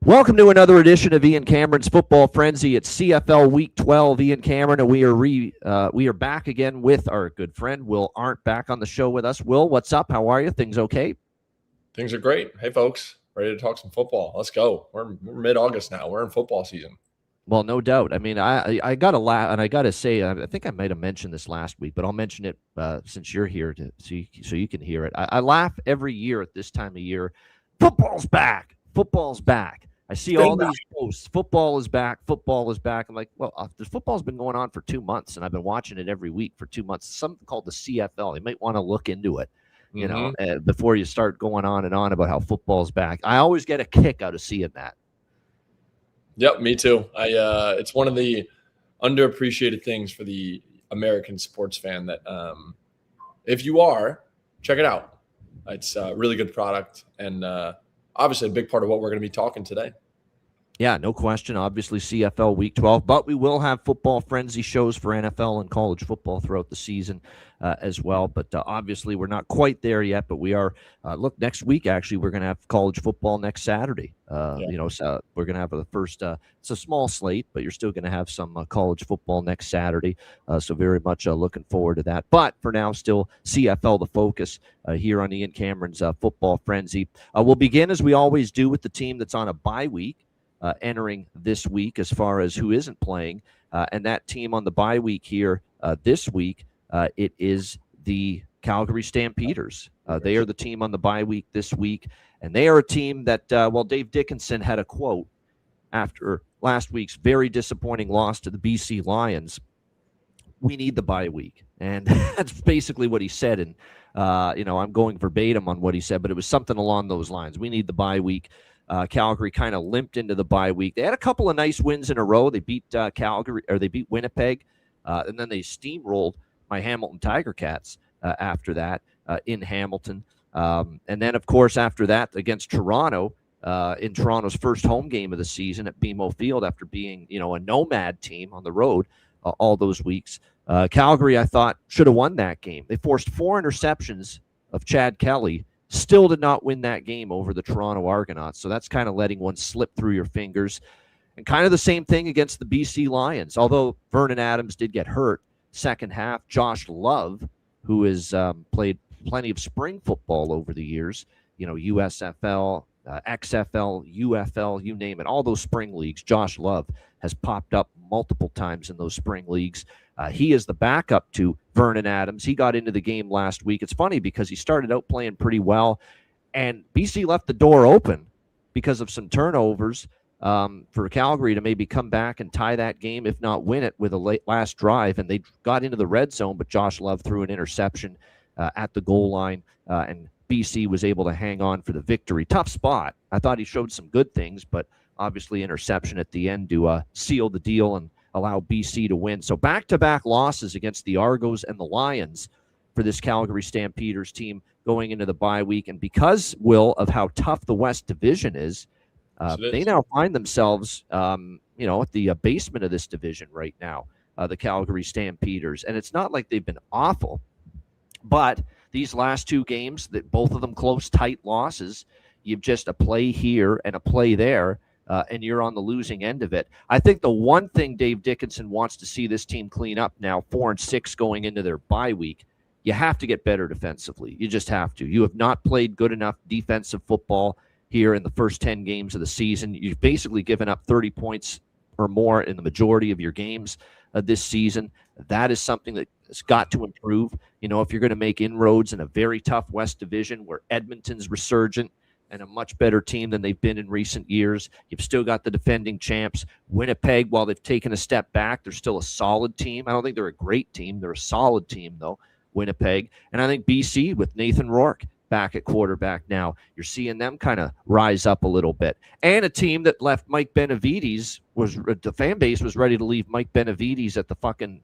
Welcome to another edition of Ian Cameron's Football Frenzy. It's CFL Week 12. Ian Cameron, and we are back again with our good friend Will Arndt back on the show with us. Will, what's up? How are you? Things okay? Things are great. Hey, folks, ready to talk some football? Let's go. We're mid-August now. We're in football season. Well, no doubt. I mean, I got to laugh, and I got to say, I think I might have mentioned this last week, but I'll mention it since you're here so you can hear it. I laugh every year at this time of year. Football's back. Football's back. I see all these posts. Football is back. Football is back. I'm like, well, this football's been going on for 2 months, and I've been watching it every week for 2 months. Something called the CFL. You might want to look into it, before you start going on and on about how football's back. I always get a kick out of seeing that. Yep, me too. It's one of the underappreciated things for the American sports fan that if you are, check it out. It's a really good product and obviously a big part of what we're going to be talking today. Yeah, no question. Obviously, CFL Week 12, but we will have football frenzy shows for NFL and college football throughout the season as well. But obviously, we're not quite there yet. But we are. Look, next week actually, we're going to have college football next Saturday. So we're going to have the first. It's a small slate, but you're still going to have some college football next Saturday. So very much looking forward to that. But for now, still CFL the focus here on Ian Cameron's Football Frenzy. We'll begin as we always do with the team that's on a bye week. Entering this week as far as who isn't playing. And that team on the bye week here this week, it is the Calgary Stampeders. They are the team on the bye week this week. And they are a team that, Dave Dickenson had a quote after last week's very disappointing loss to the BC Lions. We need the bye week. And that's basically what he said. And, I'm going verbatim on what he said, but it was something along those lines. We need the bye week. Calgary kind of limped into the bye week. They had a couple of nice wins in a row. They beat they beat Winnipeg, and then they steamrolled my Hamilton Tiger Cats after that in Hamilton. And then, of course, after that against Toronto in Toronto's first home game of the season at BMO Field after being, a nomad team on the road all those weeks. Calgary, I thought, should have won that game. They forced 4 interceptions of Chad Kelly. Still did not win that game over the Toronto Argonauts. So that's kind of letting one slip through your fingers. And kind of the same thing against the BC Lions. Although Vernon Adams did get hurt second half, Josh Love, who has played plenty of spring football over the years, USFL, XFL, UFL, you name it, all those spring leagues, Josh Love has popped up multiple times in those spring leagues. He is the backup to Vernon Adams. He got into the game last week. It's funny because he started out playing pretty well, and BC left the door open because of some turnovers for Calgary to maybe come back and tie that game, if not win it, with a late last drive. And they got into the red zone, but Josh Love threw an interception at the goal line, and BC was able to hang on for the victory. Tough spot. I thought he showed some good things, but obviously interception at the end to seal the deal and allow BC to win. So back-to-back losses against the Argos and the Lions for this Calgary Stampeders team going into the bye week. And because, Will, of how tough the West Division is, they now find themselves, at the basement of this division right now, the Calgary Stampeders. And it's not like they've been awful, but these last 2 games, that both of them close, tight losses, you've just a play here and a play there. And you're on the losing end of it. I think the one thing Dave Dickenson wants to see this team clean up now, 4-6 going into their bye week, you have to get better defensively. You just have to. You have not played good enough defensive football here in the first 10 games of the season. You've basically given up 30 points or more in the majority of your games this season. That is something that has got to improve. If you're going to make inroads in a very tough West Division where Edmonton's resurgent, and a much better team than they've been in recent years. You've still got the defending champs. Winnipeg, while they've taken a step back, they're still a solid team. I don't think they're a great team. They're a solid team, though, Winnipeg. And I think BC with Nathan Rourke back at quarterback now, you're seeing them kind of rise up a little bit. And a team that left Mike Benavides, the fan base was ready to leave Mike Benavides at the fucking,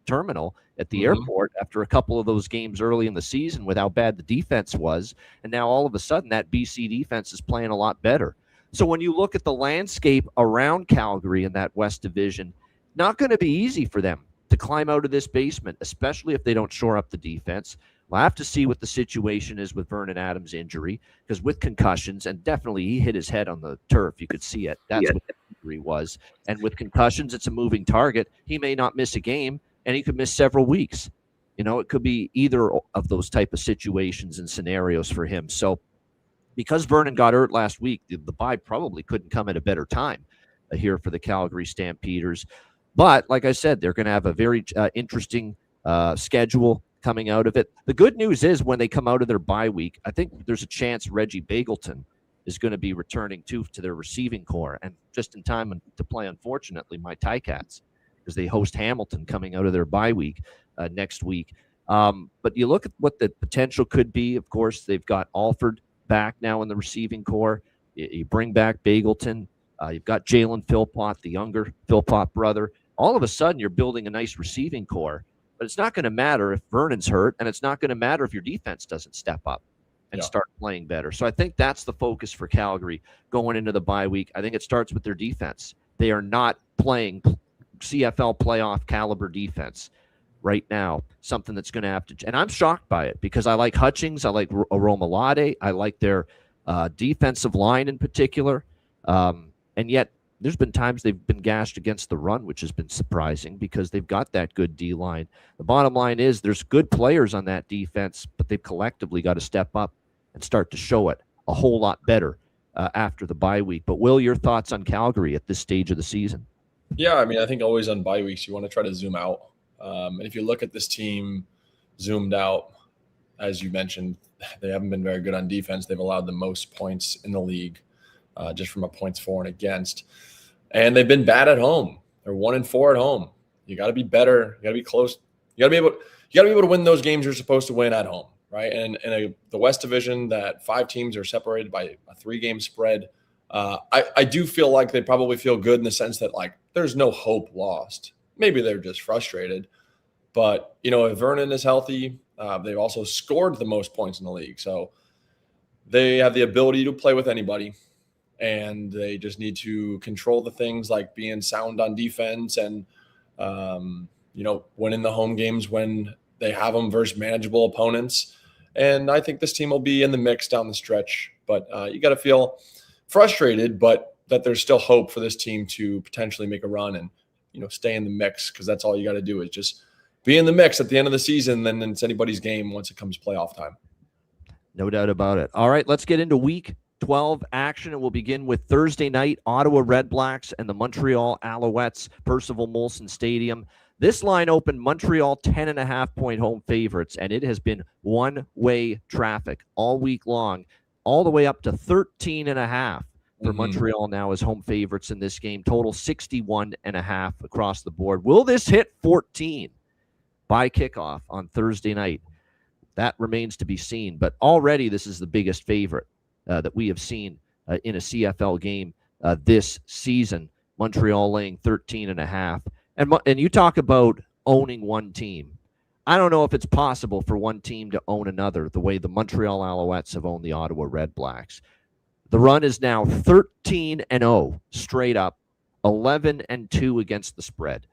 terminal at the airport after a couple of those games early in the season with how bad the defense was. And now all of a sudden that BC defense is playing a lot better. So when you look at the landscape around Calgary in that West Division, not going to be easy for them to climb out of this basement, especially if they don't shore up the defense. We'll have to see what the situation is with Vernon Adams' injury, because with concussions, and definitely he hit his head on the turf, you could see it. That's what the injury was. And with concussions, it's a moving target. He may not miss a game, and he could miss several weeks. It could be either of those type of situations and scenarios for him. So because Vernon got hurt last week, the bye probably couldn't come at a better time here for the Calgary Stampeders. But like I said, they're going to have a very interesting schedule coming out of it. The good news is when they come out of their bye week, I think there's a chance Reggie Bagleton is going to be returning to their receiving core, and just in time to play, unfortunately, my Ticats, because they host Hamilton coming out of their bye week next week. But you look at what the potential could be. Of course, they've got Alford back now in the receiving core. You bring back Bagleton. You've got Jalen Philpott, the younger Philpott brother. All of a sudden, you're building a nice receiving core. But it's not going to matter if Vernon's hurt, and it's not going to matter if your defense doesn't step up and start playing better. So I think that's the focus for Calgary going into the bye week. I think it starts with their defense. They are not playing CFL playoff caliber defense right now, something that's going to have to – and I'm shocked by it because I like Hutchings. I like Aromalade. I like their defensive line in particular. And yet there's been times they've been gashed against the run, which has been surprising because they've got that good D-line. The bottom line is there's good players on that defense, but they've collectively got to step up and start to show it a whole lot better after the bye week. But, Will, your thoughts on Calgary at this stage of the season? Yeah, I mean, I think always on bye weeks you want to try to zoom out. And if you look at this team zoomed out, as you mentioned, they haven't been very good on defense. They've allowed the most points in the league just from a points for and against. And they've been bad at home. They're 1-4 at home. You got to be better. You got to be close. You got to be able to win those games you're supposed to win at home, right? And in the West Division, that 5 teams are separated by a 3-game spread. I do feel like they probably feel good in the sense that, like, there's no hope lost. Maybe they're just frustrated. But, if Vernon is healthy, they've also scored the most points in the league. So they have the ability to play with anybody. And they just need to control the things like being sound on defense and, winning the home games when they have them versus manageable opponents. And I think this team will be in the mix down the stretch. But you got to feel frustrated, but that there's still hope for this team to potentially make a run and, stay in the mix, because that's all you got to do is just be in the mix at the end of the season. Then it's anybody's game once it comes playoff time. No doubt about it. All right, let's get into week 12 action, and we'll begin with Thursday night, Ottawa Redblacks and the Montreal Alouettes, Percival Molson Stadium. This line opened Montreal 10.5-point home favorites, and it has been one-way traffic all week long, all the way up to 13.5 for Montreal now as home favorites in this game. Total 61.5 across the board. Will this hit 14 by kickoff on Thursday night? That remains to be seen, but already this is the biggest favorite that we have seen in a CFL game this season. Montreal laying 13.5. And you talk about owning one team. I don't know if it's possible for one team to own another the way the Montreal Alouettes have owned the Ottawa Redblacks. The run is now 13-0 straight up, 11-2 against the spread.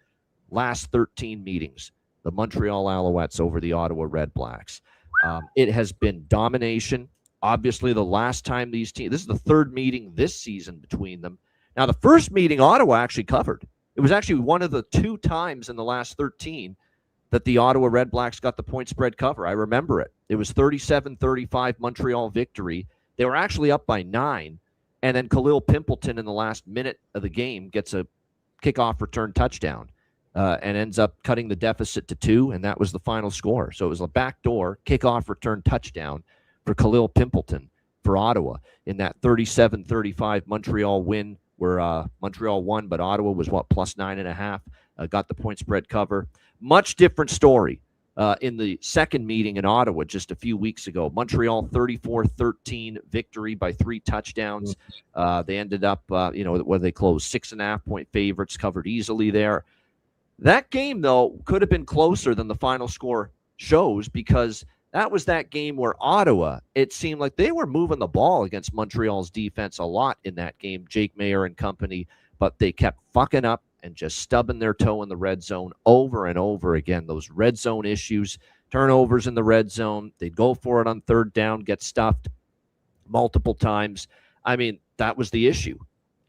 Last 13 meetings, the Montreal Alouettes over the Ottawa Redblacks. It has been domination. Obviously, the last time these teams, this is the third meeting this season between them. Now, the first meeting Ottawa actually covered. It was actually one of the 2 times in the last 13 that the Ottawa Redblacks got the point spread cover. I remember it. It was 37-35 Montreal victory. They were actually up by 9, and then Khalil Pimpleton in the last minute of the game gets a kickoff return touchdown and ends up cutting the deficit to 2, and that was the final score. So it was a backdoor kickoff return touchdown for Khalil Pimpleton for Ottawa in that 37-35 Montreal win, where Montreal won, but Ottawa was, plus 9.5, got the point spread cover. Much different story in the second meeting in Ottawa just a few weeks ago. Montreal 34-13 victory by 3 touchdowns. They ended up, where they closed 6.5-point favorites, covered easily there. That game, though, could have been closer than the final score shows, because that was that game where Ottawa, it seemed like they were moving the ball against Montreal's defense a lot in that game, Jake Mayer and company, but they kept fucking up and just stubbing their toe in the red zone over and over again. Those red zone issues turnovers in the red zone. They'd go for it on third down, get stuffed multiple times. I mean, that was the issue.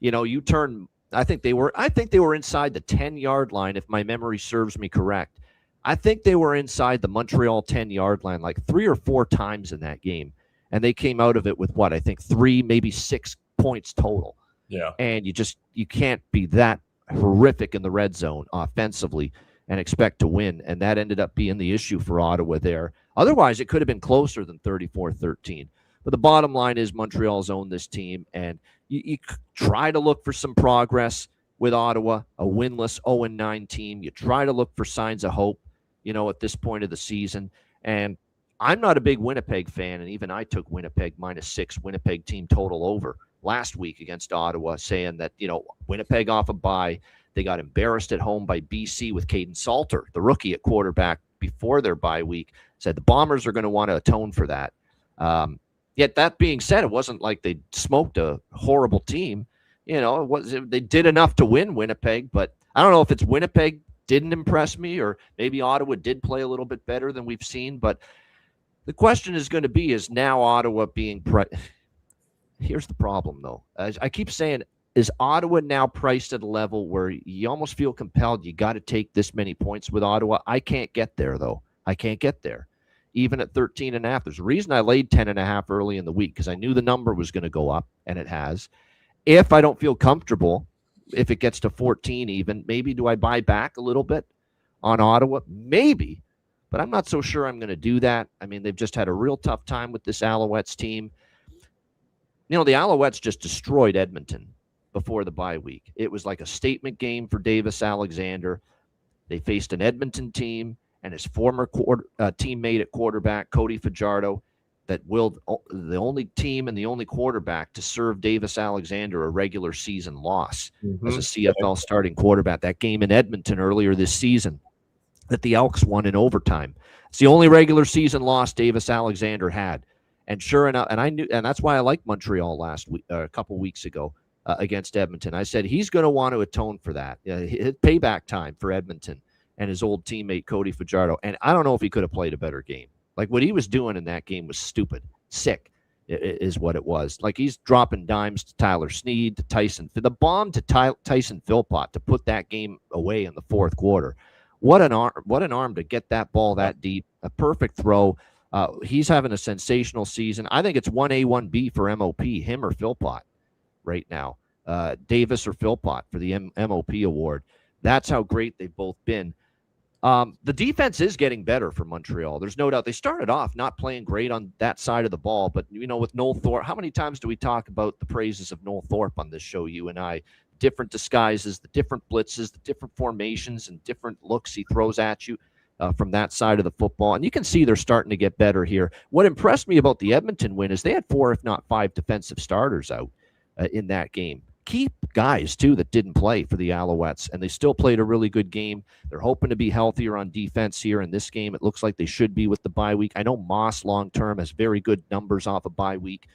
You turn. I think they were inside the 10-yard line, if my memory serves me correct. I think they were inside the Montreal 10-yard line like 3 or 4 times in that game, and they came out of it with what I think 3, maybe 6 points total. Yeah, and you can't be that horrific in the red zone offensively and expect to win. And that ended up being the issue for Ottawa there. Otherwise, it could have been closer than 34-13. But the bottom line is Montreal's owned this team, and you try to look for some progress with Ottawa, a winless 0-9 team. You try to look for signs of hope, at this point of the season. And I'm not a big Winnipeg fan, and even I took Winnipeg -6, Winnipeg team total over last week against Ottawa, saying that, Winnipeg off a bye. They got embarrassed at home by BC with Caden Salter, the rookie at quarterback, before their bye week. Said the Bombers are going to want to atone for that. Yet that being said, it wasn't like they smoked a horrible team. They did enough to win Winnipeg, but I don't know if it's Winnipeg didn't impress me or maybe Ottawa did play a little bit better than we've seen. But the question is going to be, is now Ottawa being Here's the problem, though. As I keep saying, is Ottawa now priced at a level where you almost feel compelled you got to take this many points with Ottawa? I can't get there, though. I can't get there. Even at 13.5. There's a reason I laid 10.5 early in the week, because I knew the number was going to go up, and it has. If I don't feel comfortable, if it gets to 14 even, maybe do I buy back a little bit on Ottawa? Maybe, but I'm not so sure I'm going to do that. I mean, they've just had a real tough time with this Alouettes team. The Alouettes just destroyed Edmonton before the bye week. It was like a statement game for Davis Alexander. They faced an Edmonton team and his former teammate at quarterback, Cody Fajardo, that willed the only team and the only quarterback to serve Davis Alexander a regular season loss as a CFL starting quarterback. That game in Edmonton earlier this season that the Elks won in overtime. It's the only regular season loss Davis Alexander had. And sure enough, and that's why I liked Montreal last week, a couple weeks ago against Edmonton. I said he's going to want to atone for that. Payback time for Edmonton and his old teammate Cody Fajardo. And I don't know if he could have played a better game. Like, what he was doing in that game was stupid, sick is what it was. Like, he's dropping dimes to Tyler Sneed, to Tyson, the bomb to Tyson Philpott to put that game away in the fourth quarter. What an arm to get that ball that deep. A perfect throw. He's having a sensational season. I think it's 1A, 1B for MOP, him or Philpott right now. Davis or Philpott for the MOP award. That's how great they've both been. The defense is getting better for Montreal. There's no doubt. They started off not playing great on that side of the ball, but, with Noel Thorpe, how many times do we talk about the praises of Noel Thorpe on this show, you and I? Different disguises, the different blitzes, the different formations, and different looks he throws at you from that side of the football. And you can see they're starting to get better here. What impressed me about the Edmonton win is they had 4, if not 5, defensive starters out in that game. Key guys, too, that didn't play for the Alouettes, and they still played a really good game. They're hoping to be healthier on defense here in this game. It looks like they should be with the bye week. I know Moss long-term has very good numbers off a bye week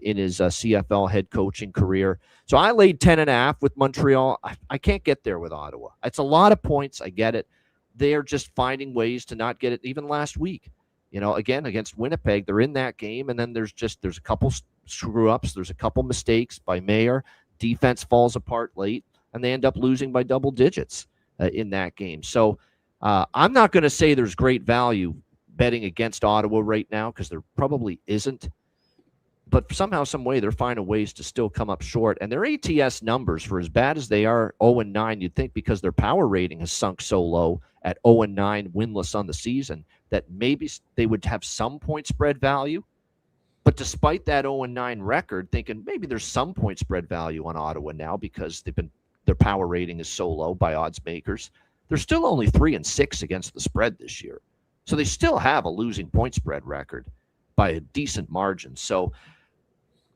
in his CFL head coaching career. So I laid 10.5 with Montreal. I can't get there with Ottawa. It's a lot of points. I get it. They're just finding ways to not get it. Even last week, again, against Winnipeg, they're in that game, and then there's a couple screw-ups. There's a couple mistakes by Mayer. Defense falls apart late, and they end up losing by double digits in that game. So I'm not going to say there's great value betting against Ottawa right now, because there probably isn't. But somehow, some way, they're finding ways to still come up short. And their ATS numbers, for as bad as they are, 0-9, you'd think because their power rating has sunk so low at 0-9, winless on the season, that maybe they would have some point spread value. But despite that 0-9 record, thinking maybe there's some point spread value on Ottawa now because their power rating is so low by odds makers. They're still only 3-6 against the spread this year. So they still have a losing point spread record by a decent margin. So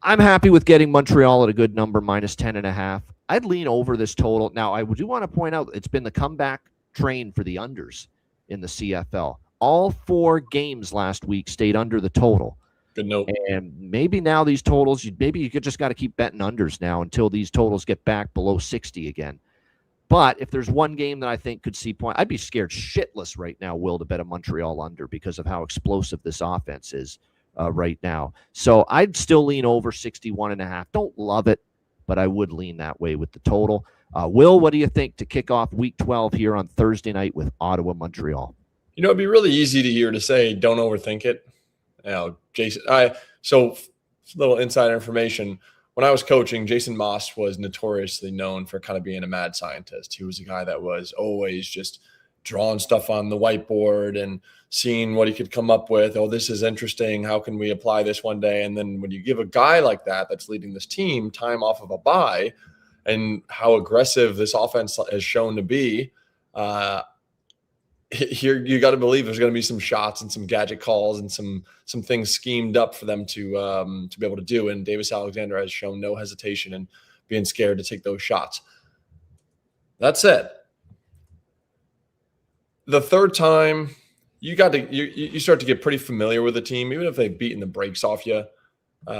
I'm happy with getting Montreal at a good number, -10.5. I'd lean over this total. Now, I do want to point out it's been the comeback train for the unders in the CFL. All 4 games last week stayed under the total. Good note. And maybe now these totals, maybe you just got to keep betting unders now until these totals get back below 60 again. But if there's one game that I think could see point, I'd be scared shitless right now, Will, to bet a Montreal under because of how explosive this offense is right now. So I'd still lean over 61.5. Don't love it, but I would lean that way with the total. Will, what do you think to kick off Week 12 here on Thursday night with Ottawa, Montreal? It'd be really easy to say don't overthink it. Jason, so little insider information. When I was coaching, Jason Moss was notoriously known for kind of being a mad scientist. He was a guy that was always just drawing stuff on the whiteboard and seeing what he could come up with. Oh, this is interesting. How can we apply this one day? And then when you give a guy like that that's leading this team time off of a bye, and how aggressive this offense has shown to be, here you got to believe there's going to be some shots and some gadget calls and some things schemed up for them to be able to do. And Davis Alexander has shown no hesitation in being scared to take those shots. That said, the third time you start to get pretty familiar with the team, even if they've beaten the brakes off you,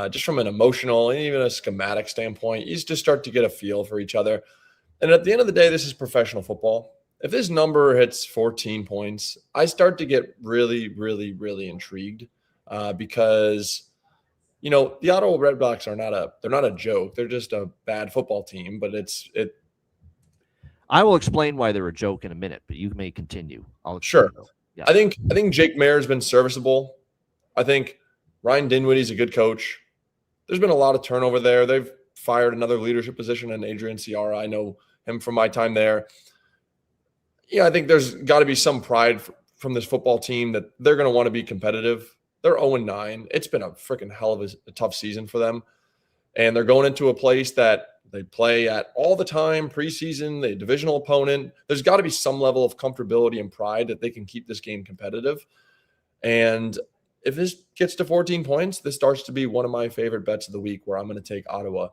just from an emotional and even a schematic standpoint, you just start to get a feel for each other. And at the end of the day, this is professional football. If this number hits 14 points, I start to get really, really, really intrigued because, the Ottawa Redblacks they're not a joke. They're just a bad football team, but I will explain why they're a joke in a minute, but you may continue. Sure. Yeah. I think Jake Mayer has been serviceable. I think Ryan Dinwiddie's a good coach. There's been a lot of turnover there. They've fired another leadership position in Adrian Ciara. I know him from my time there. I think there's got to be some pride from this football team that they're going to want to be competitive. They're 0-9. It's been a freaking hell of a tough season for them. And they're going into a place that they play at all the time, preseason, the divisional opponent. There's got to be some level of comfortability and pride that they can keep this game competitive. And if this gets to 14 points, this starts to be one of my favorite bets of the week where I'm going to take Ottawa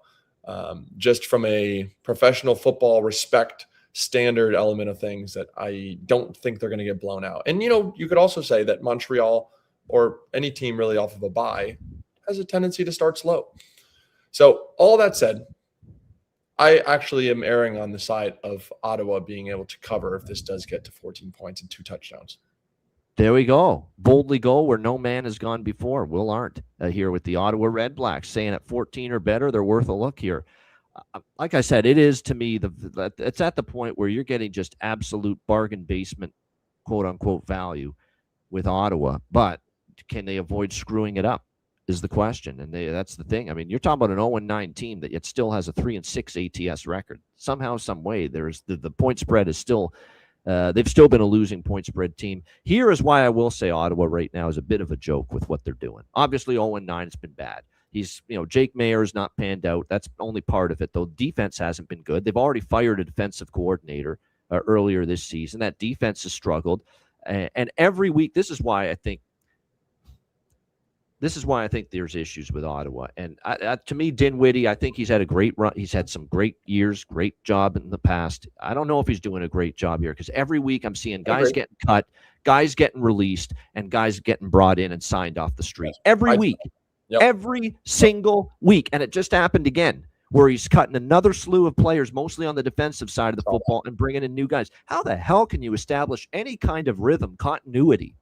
just from a professional football respect standard element of things that I don't think they're going to get blown out. And, you could also say that Montreal or any team really off of a bye has a tendency to start slow. So all that said, I actually am erring on the side of Ottawa being able to cover if this does get to 14 points and 2 touchdowns. There we go. Boldly go where no man has gone before. Will Arndt here with the Ottawa Redblacks saying at 14 or better, they're worth a look here. Like I said, it is to me, it's at the point where you're getting just absolute bargain basement, quote unquote, value with Ottawa. But can they avoid screwing it up is the question. And that's the thing. I mean, you're talking about an 0-9 team that yet still has a 3-6 ATS record. Somehow, some way, there's the point spread is still, they've still been a losing point spread team. Here is why I will say Ottawa right now is a bit of a joke with what they're doing. Obviously, 0-9, it's been bad. Jake Mayer's not panned out. That's only part of it, though. Defense hasn't been good. They've already fired a defensive coordinator earlier this season. That defense has struggled. And every week, this is why I think there's issues with Ottawa. And to me, Dinwiddie, I think he's had a great run. He's had some great years, great job in the past. I don't know if he's doing a great job here because every week I'm seeing guys getting cut, guys getting released, and guys getting brought in and signed off the street. Every week. Yep. Every single week. And it just happened again where he's cutting another slew of players, mostly on the defensive side of the football, and bringing in new guys. How the hell can you establish any kind of rhythm, continuity,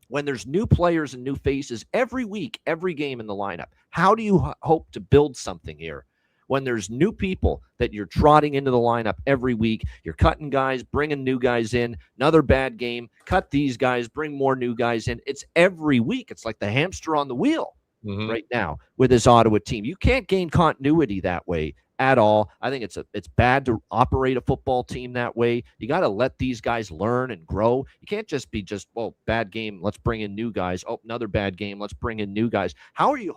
when there's new players and new faces every week, every game in the lineup? How do you hope to build something here when there's new people that you're trotting into the lineup every week? You're cutting guys, bringing new guys in, another bad game, cut these guys, bring more new guys in. It's every week. It's like the hamster on the wheel. Right now with this Ottawa team. You can't gain continuity that way at all. I think it's bad to operate a football team that way. You got to let these guys learn and grow. You can't just be bad game, let's bring in new guys. Oh, another bad game, let's bring in new guys. How are you?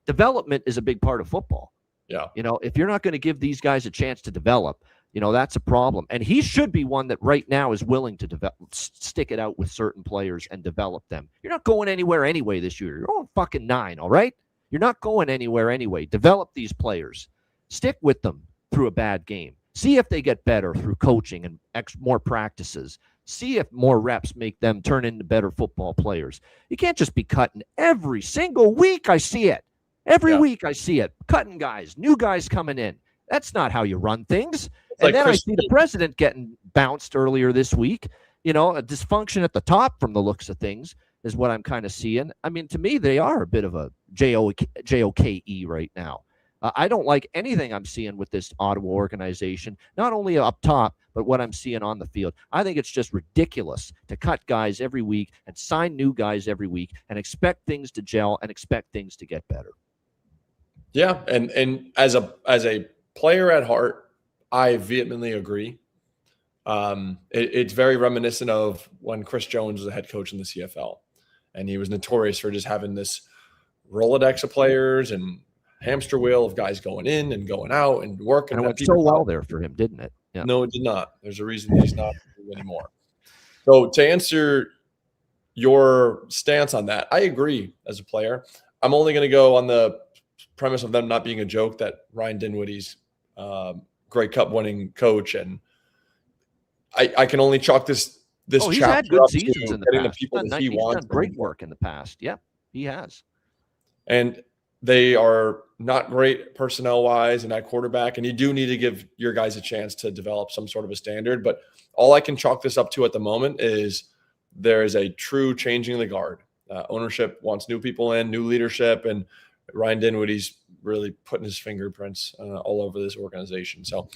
Development is a big part of football. Yeah. If you're not going to give these guys a chance to develop, that's a problem. And he should be one that right now is willing to stick it out with certain players and develop them. You're not going anywhere anyway this year. You're all fucking 9, all right? You're not going anywhere anyway. Develop these players. Stick with them through a bad game. See if they get better through coaching and more practices. See if more reps make them turn into better football players. You can't just be cutting every single week. I see it. Every week I see it. Cutting guys, new guys coming in. That's not how you run things. It's And like then I Chris. see the president getting bounced earlier this week. A dysfunction at the top from the looks of things is what I'm kind of seeing. I mean, to me, they are a bit of a JOKE right now. I don't like anything I'm seeing with this Ottawa organization, not only up top, but what I'm seeing on the field. I think it's just ridiculous to cut guys every week and sign new guys every week and expect things to gel and expect things to get better. Yeah, and as a player at heart, I vehemently agree. It's very reminiscent of when Chris Jones was a head coach in the CFL, and he was notorious for just having this Rolodex of players and hamster wheel of guys going in and going out and working. And it went so well there for him, didn't it? Yeah. No, it did not. There's a reason he's not anymore. So to answer your stance on that, I agree as a player. I'm only going to go on the premise of them not being a joke that Ryan Dinwiddie's Grey Cup winning coach, and I can only chalk this he's chapter had good up seasons to in the getting past. the people that he He's wants. done great work in the past. Yeah, he has. And they are not great personnel-wise and at quarterback, and you do need to give your guys a chance to develop some sort of a standard. But all I can chalk this up to at the moment is there is a true changing of the guard. Ownership wants new people in, new leadership, and Ryan Dinwiddie's really putting his fingerprints all over this organization. So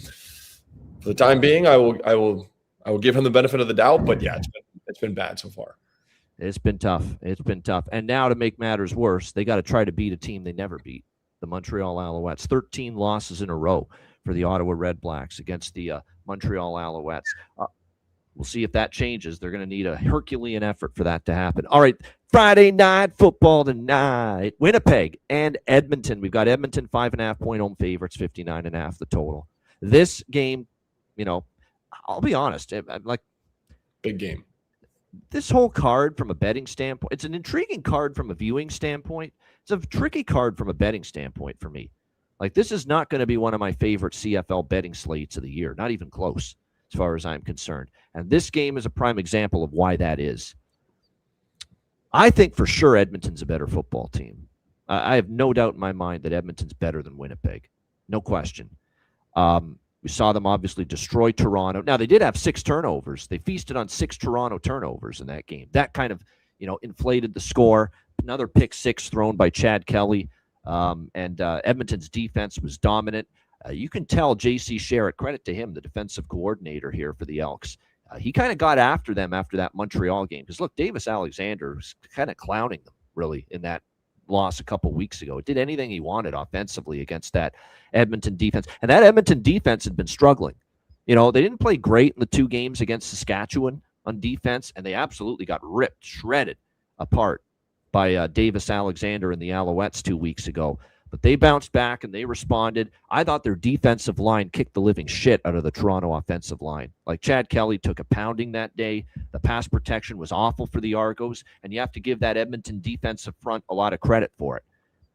for the time being, I will give him the benefit of the doubt. But yeah, it's been bad so far. It's been tough. And now to make matters worse, they got to try to beat a team they never beat, the Montreal Alouettes. 13 losses in a row for the Ottawa Red Blacks against the Montreal Alouettes. We'll see if that changes. They're going to need a Herculean effort for that to happen. All right, Friday night football tonight. Winnipeg and Edmonton. We've got Edmonton 5.5-point home favorites, 59.5 the total. This game, I'll be honest, I'm like, big game. This whole card from a betting standpoint, it's an intriguing card from a viewing standpoint. It's a tricky card from a betting standpoint for me. Like, this is not going to be one of my favorite CFL betting slates of the year, not even close as far as I'm concerned. And this game is a prime example of why that is. I think for sure Edmonton's a better football team. I have no doubt in my mind that Edmonton's better than Winnipeg. No question. We saw them obviously destroy Toronto. Now, they did have 6 turnovers. They feasted on 6 Toronto turnovers in that game. That kind of, inflated the score. Another pick 6 thrown by Chad Kelly. And Edmonton's defense was dominant. You can tell J.C. Sherritt, credit to him, the defensive coordinator here for the Elks. He kind of got after them after that Montreal game. Because, look, Davis Alexander was kind of clowning them, really, in that loss a couple weeks ago. It did anything he wanted offensively against that Edmonton defense. And that Edmonton defense had been struggling. They didn't play great in the 2 games against Saskatchewan on defense, and they absolutely got shredded apart by Davis Alexander and the Alouettes 2 weeks ago. But they bounced back and they responded. I thought their defensive line kicked the living shit out of the Toronto offensive line. Like, Chad Kelly took a pounding that day. The pass protection was awful for the Argos, and you have to give that Edmonton defensive front a lot of credit for it.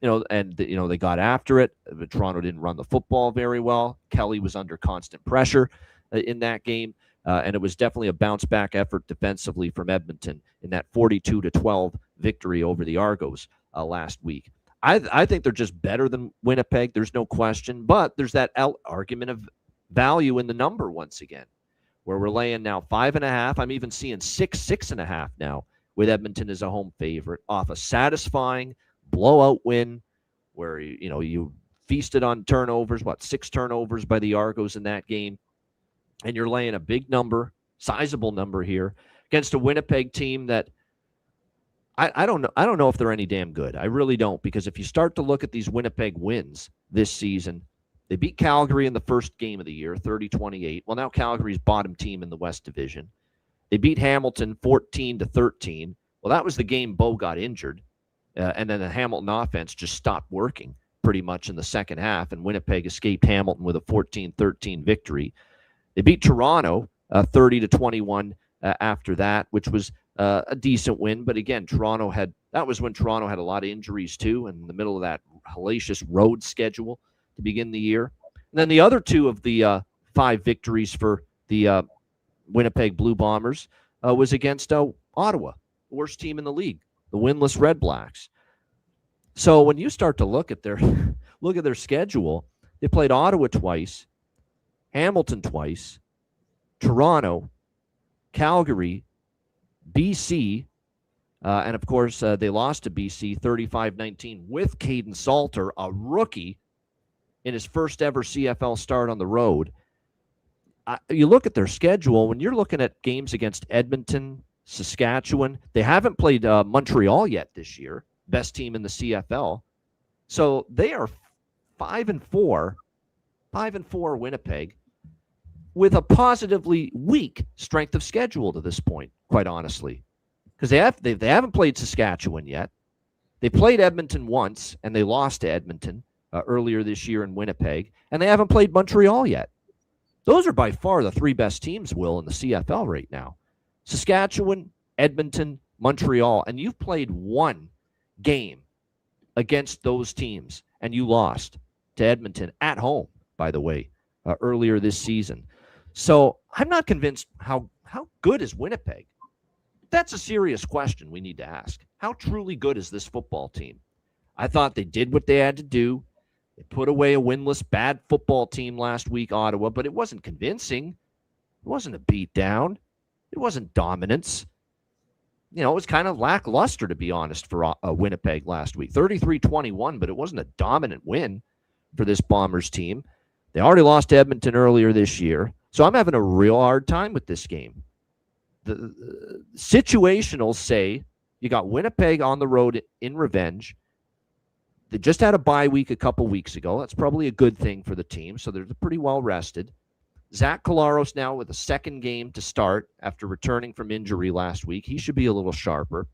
They got after it. But Toronto didn't run the football very well. Kelly was under constant pressure in that game, and it was definitely a bounce-back effort defensively from Edmonton in that 42-12 victory over the Argos last week. I think they're just better than Winnipeg. There's no question. But there's that argument of value in the number once again, where we're laying now 5.5. I'm even seeing 6.5 now with Edmonton as a home favorite off a satisfying blowout win where, you feasted on turnovers, 6 turnovers by the Argos in that game. And you're laying a big number, sizable number here against a Winnipeg team that I don't know. I don't know if they're any damn good. I really don't, because if you start to look at these Winnipeg wins this season, they beat Calgary in the first game of the year, 30-28. Well, now Calgary's bottom team in the West Division. They beat Hamilton 14-13. Well, that was the game Bo got injured, and then the Hamilton offense just stopped working pretty much in the second half, and Winnipeg escaped Hamilton with a 14-13 victory. They beat Toronto 30-21 after that, which was a decent win. But again, that was when Toronto had a lot of injuries too, in the middle of that hellacious road schedule to begin the year. And then the other 2 of the 5 victories for the Winnipeg Blue Bombers was against Ottawa, the worst team in the league, the winless Red Blacks. So when you start to look at their schedule, they played Ottawa twice, Hamilton twice, Toronto, Calgary, BC, and of course, they lost to BC 35-19 with Caden Salter, a rookie, in his first ever CFL start on the road. You look at their schedule, when you're looking at games against Edmonton, Saskatchewan, they haven't played Montreal yet this year, best team in the CFL. So they are 5-4 Winnipeg, with a positively weak strength of schedule to this point, quite honestly, because they haven't played Saskatchewan yet. They played Edmonton once, and they lost to Edmonton earlier this year in Winnipeg, and they haven't played Montreal yet. Those are by far the three best teams, Will, in the CFL right now. Saskatchewan, Edmonton, Montreal, and you've played one game against those teams, and you lost to Edmonton at home, by the way, earlier this season. So I'm not convinced how good is Winnipeg. That's a serious question we need to ask. How truly good is this football team? I thought they did what they had to do. They put away a winless, bad football team last week, Ottawa, but it wasn't convincing. It wasn't a beatdown. It wasn't dominance. It was kind of lackluster, to be honest, for Winnipeg last week. 33-21, but it wasn't a dominant win for this Bombers team. They already lost to Edmonton earlier this year, so I'm having a real hard time with this game. The situationals say you got Winnipeg on the road in revenge. They just had a bye week a couple weeks ago. That's probably a good thing for the team, so they're pretty well rested. Zach Collaros now with a second game to start after returning from injury last week. He should be a little sharper.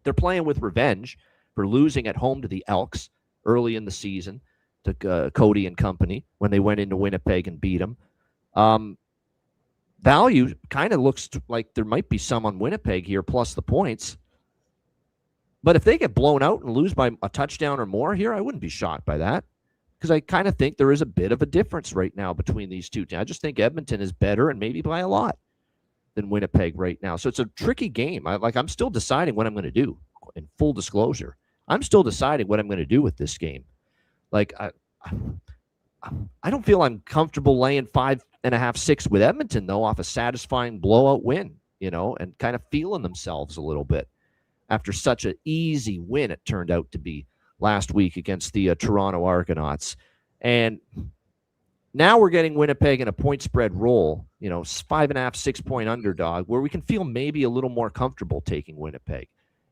They're playing with revenge for losing at home to the Elks early in the season, to Cody and company, when they went into Winnipeg and beat them. Value kind of looks like there might be some on Winnipeg here, plus the points. But if they get blown out and lose by a touchdown or more here, I wouldn't be shocked by that, because I kind of think there is a bit of a difference right now between these two teams. I just think Edmonton is better, and maybe by a lot, than Winnipeg right now. So it's a tricky game. I'm still deciding what I'm going to do. In full disclosure, I'm still deciding what I'm going to do with this game. I don't feel I'm comfortable laying 5.5, 6 with Edmonton, though, off a satisfying blowout win, and kind of feeling themselves a little bit after such an easy win it turned out to be last week against the Toronto Argonauts. And now we're getting Winnipeg in a point spread role, 5.5, 6-point underdog, where we can feel maybe a little more comfortable taking Winnipeg.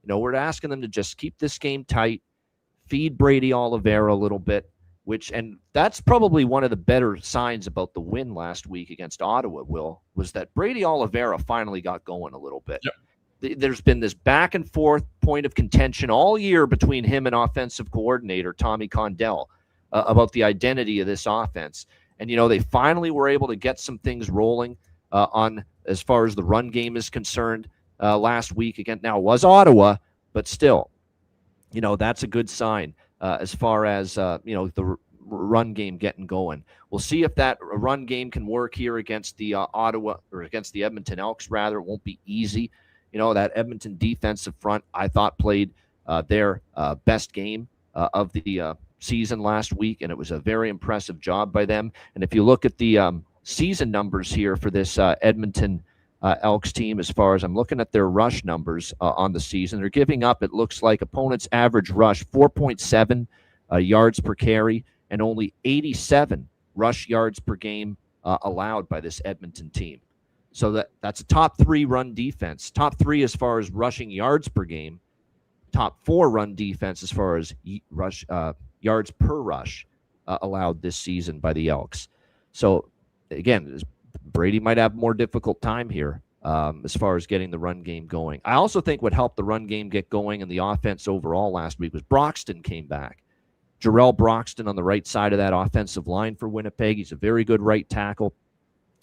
We're asking them to just keep this game tight, feed Brady Oliveira a little bit, and that's probably one of the better signs about the win last week against Ottawa, Will, was that Brady Oliveira finally got going a little bit. Yep. There's been this back and forth point of contention all year between him and offensive coordinator Tommy Condell about the identity of this offense. And, they finally were able to get some things rolling on as far as the run game is concerned last week. Again, now it was Ottawa, but still, that's a good sign as far as, the run game getting going. We'll see if that run game can work here against the Ottawa, or against the Edmonton Elks, rather. It won't be easy. That Edmonton defensive front, I thought, played their best game of the season last week, and it was a very impressive job by them. And if you look at the season numbers here for this Edmonton Elks team, as far as I'm looking at their rush numbers on the season, they're giving up, it looks like, opponents' average rush 4.7 yards per carry, and only 87 rush yards per game allowed by this Edmonton team. So that's a top 3 run defense, top 3 as far as rushing yards per game, top 4 run defense as far as yards per rush allowed this season by the Elks. So again, Brady might have more difficult time here as far as getting the run game going. I also think what helped the run game get going and the offense overall last week was Broxton came back. Jarrell Broxton on the right side of that offensive line for Winnipeg. He's a very good right tackle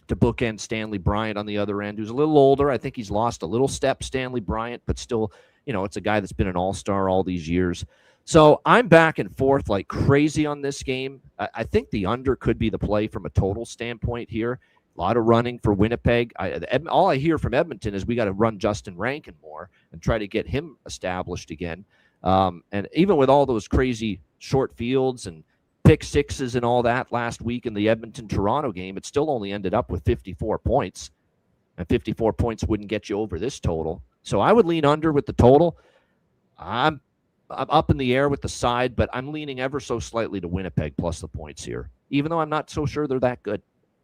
to bookend Stanley Bryant on the other end, who's a little older. I think he's lost a little step, Stanley Bryant, but still, it's a guy that's been an all-star all these years. So I'm back and forth like crazy on this game. I think the under could be the play from a total standpoint here. A lot of running for Winnipeg. All I hear from Edmonton is we got to run Justin Rankin more and try to get him established again. And even with all those crazy short fields and pick sixes and all that last week in the Edmonton-Toronto game, it still only ended up with 54 points. And 54 points wouldn't get you over this total. So I would lean under with the total. I'm up in the air with the side, but I'm leaning ever so slightly to Winnipeg plus the points here, even though I'm not so sure they're that good.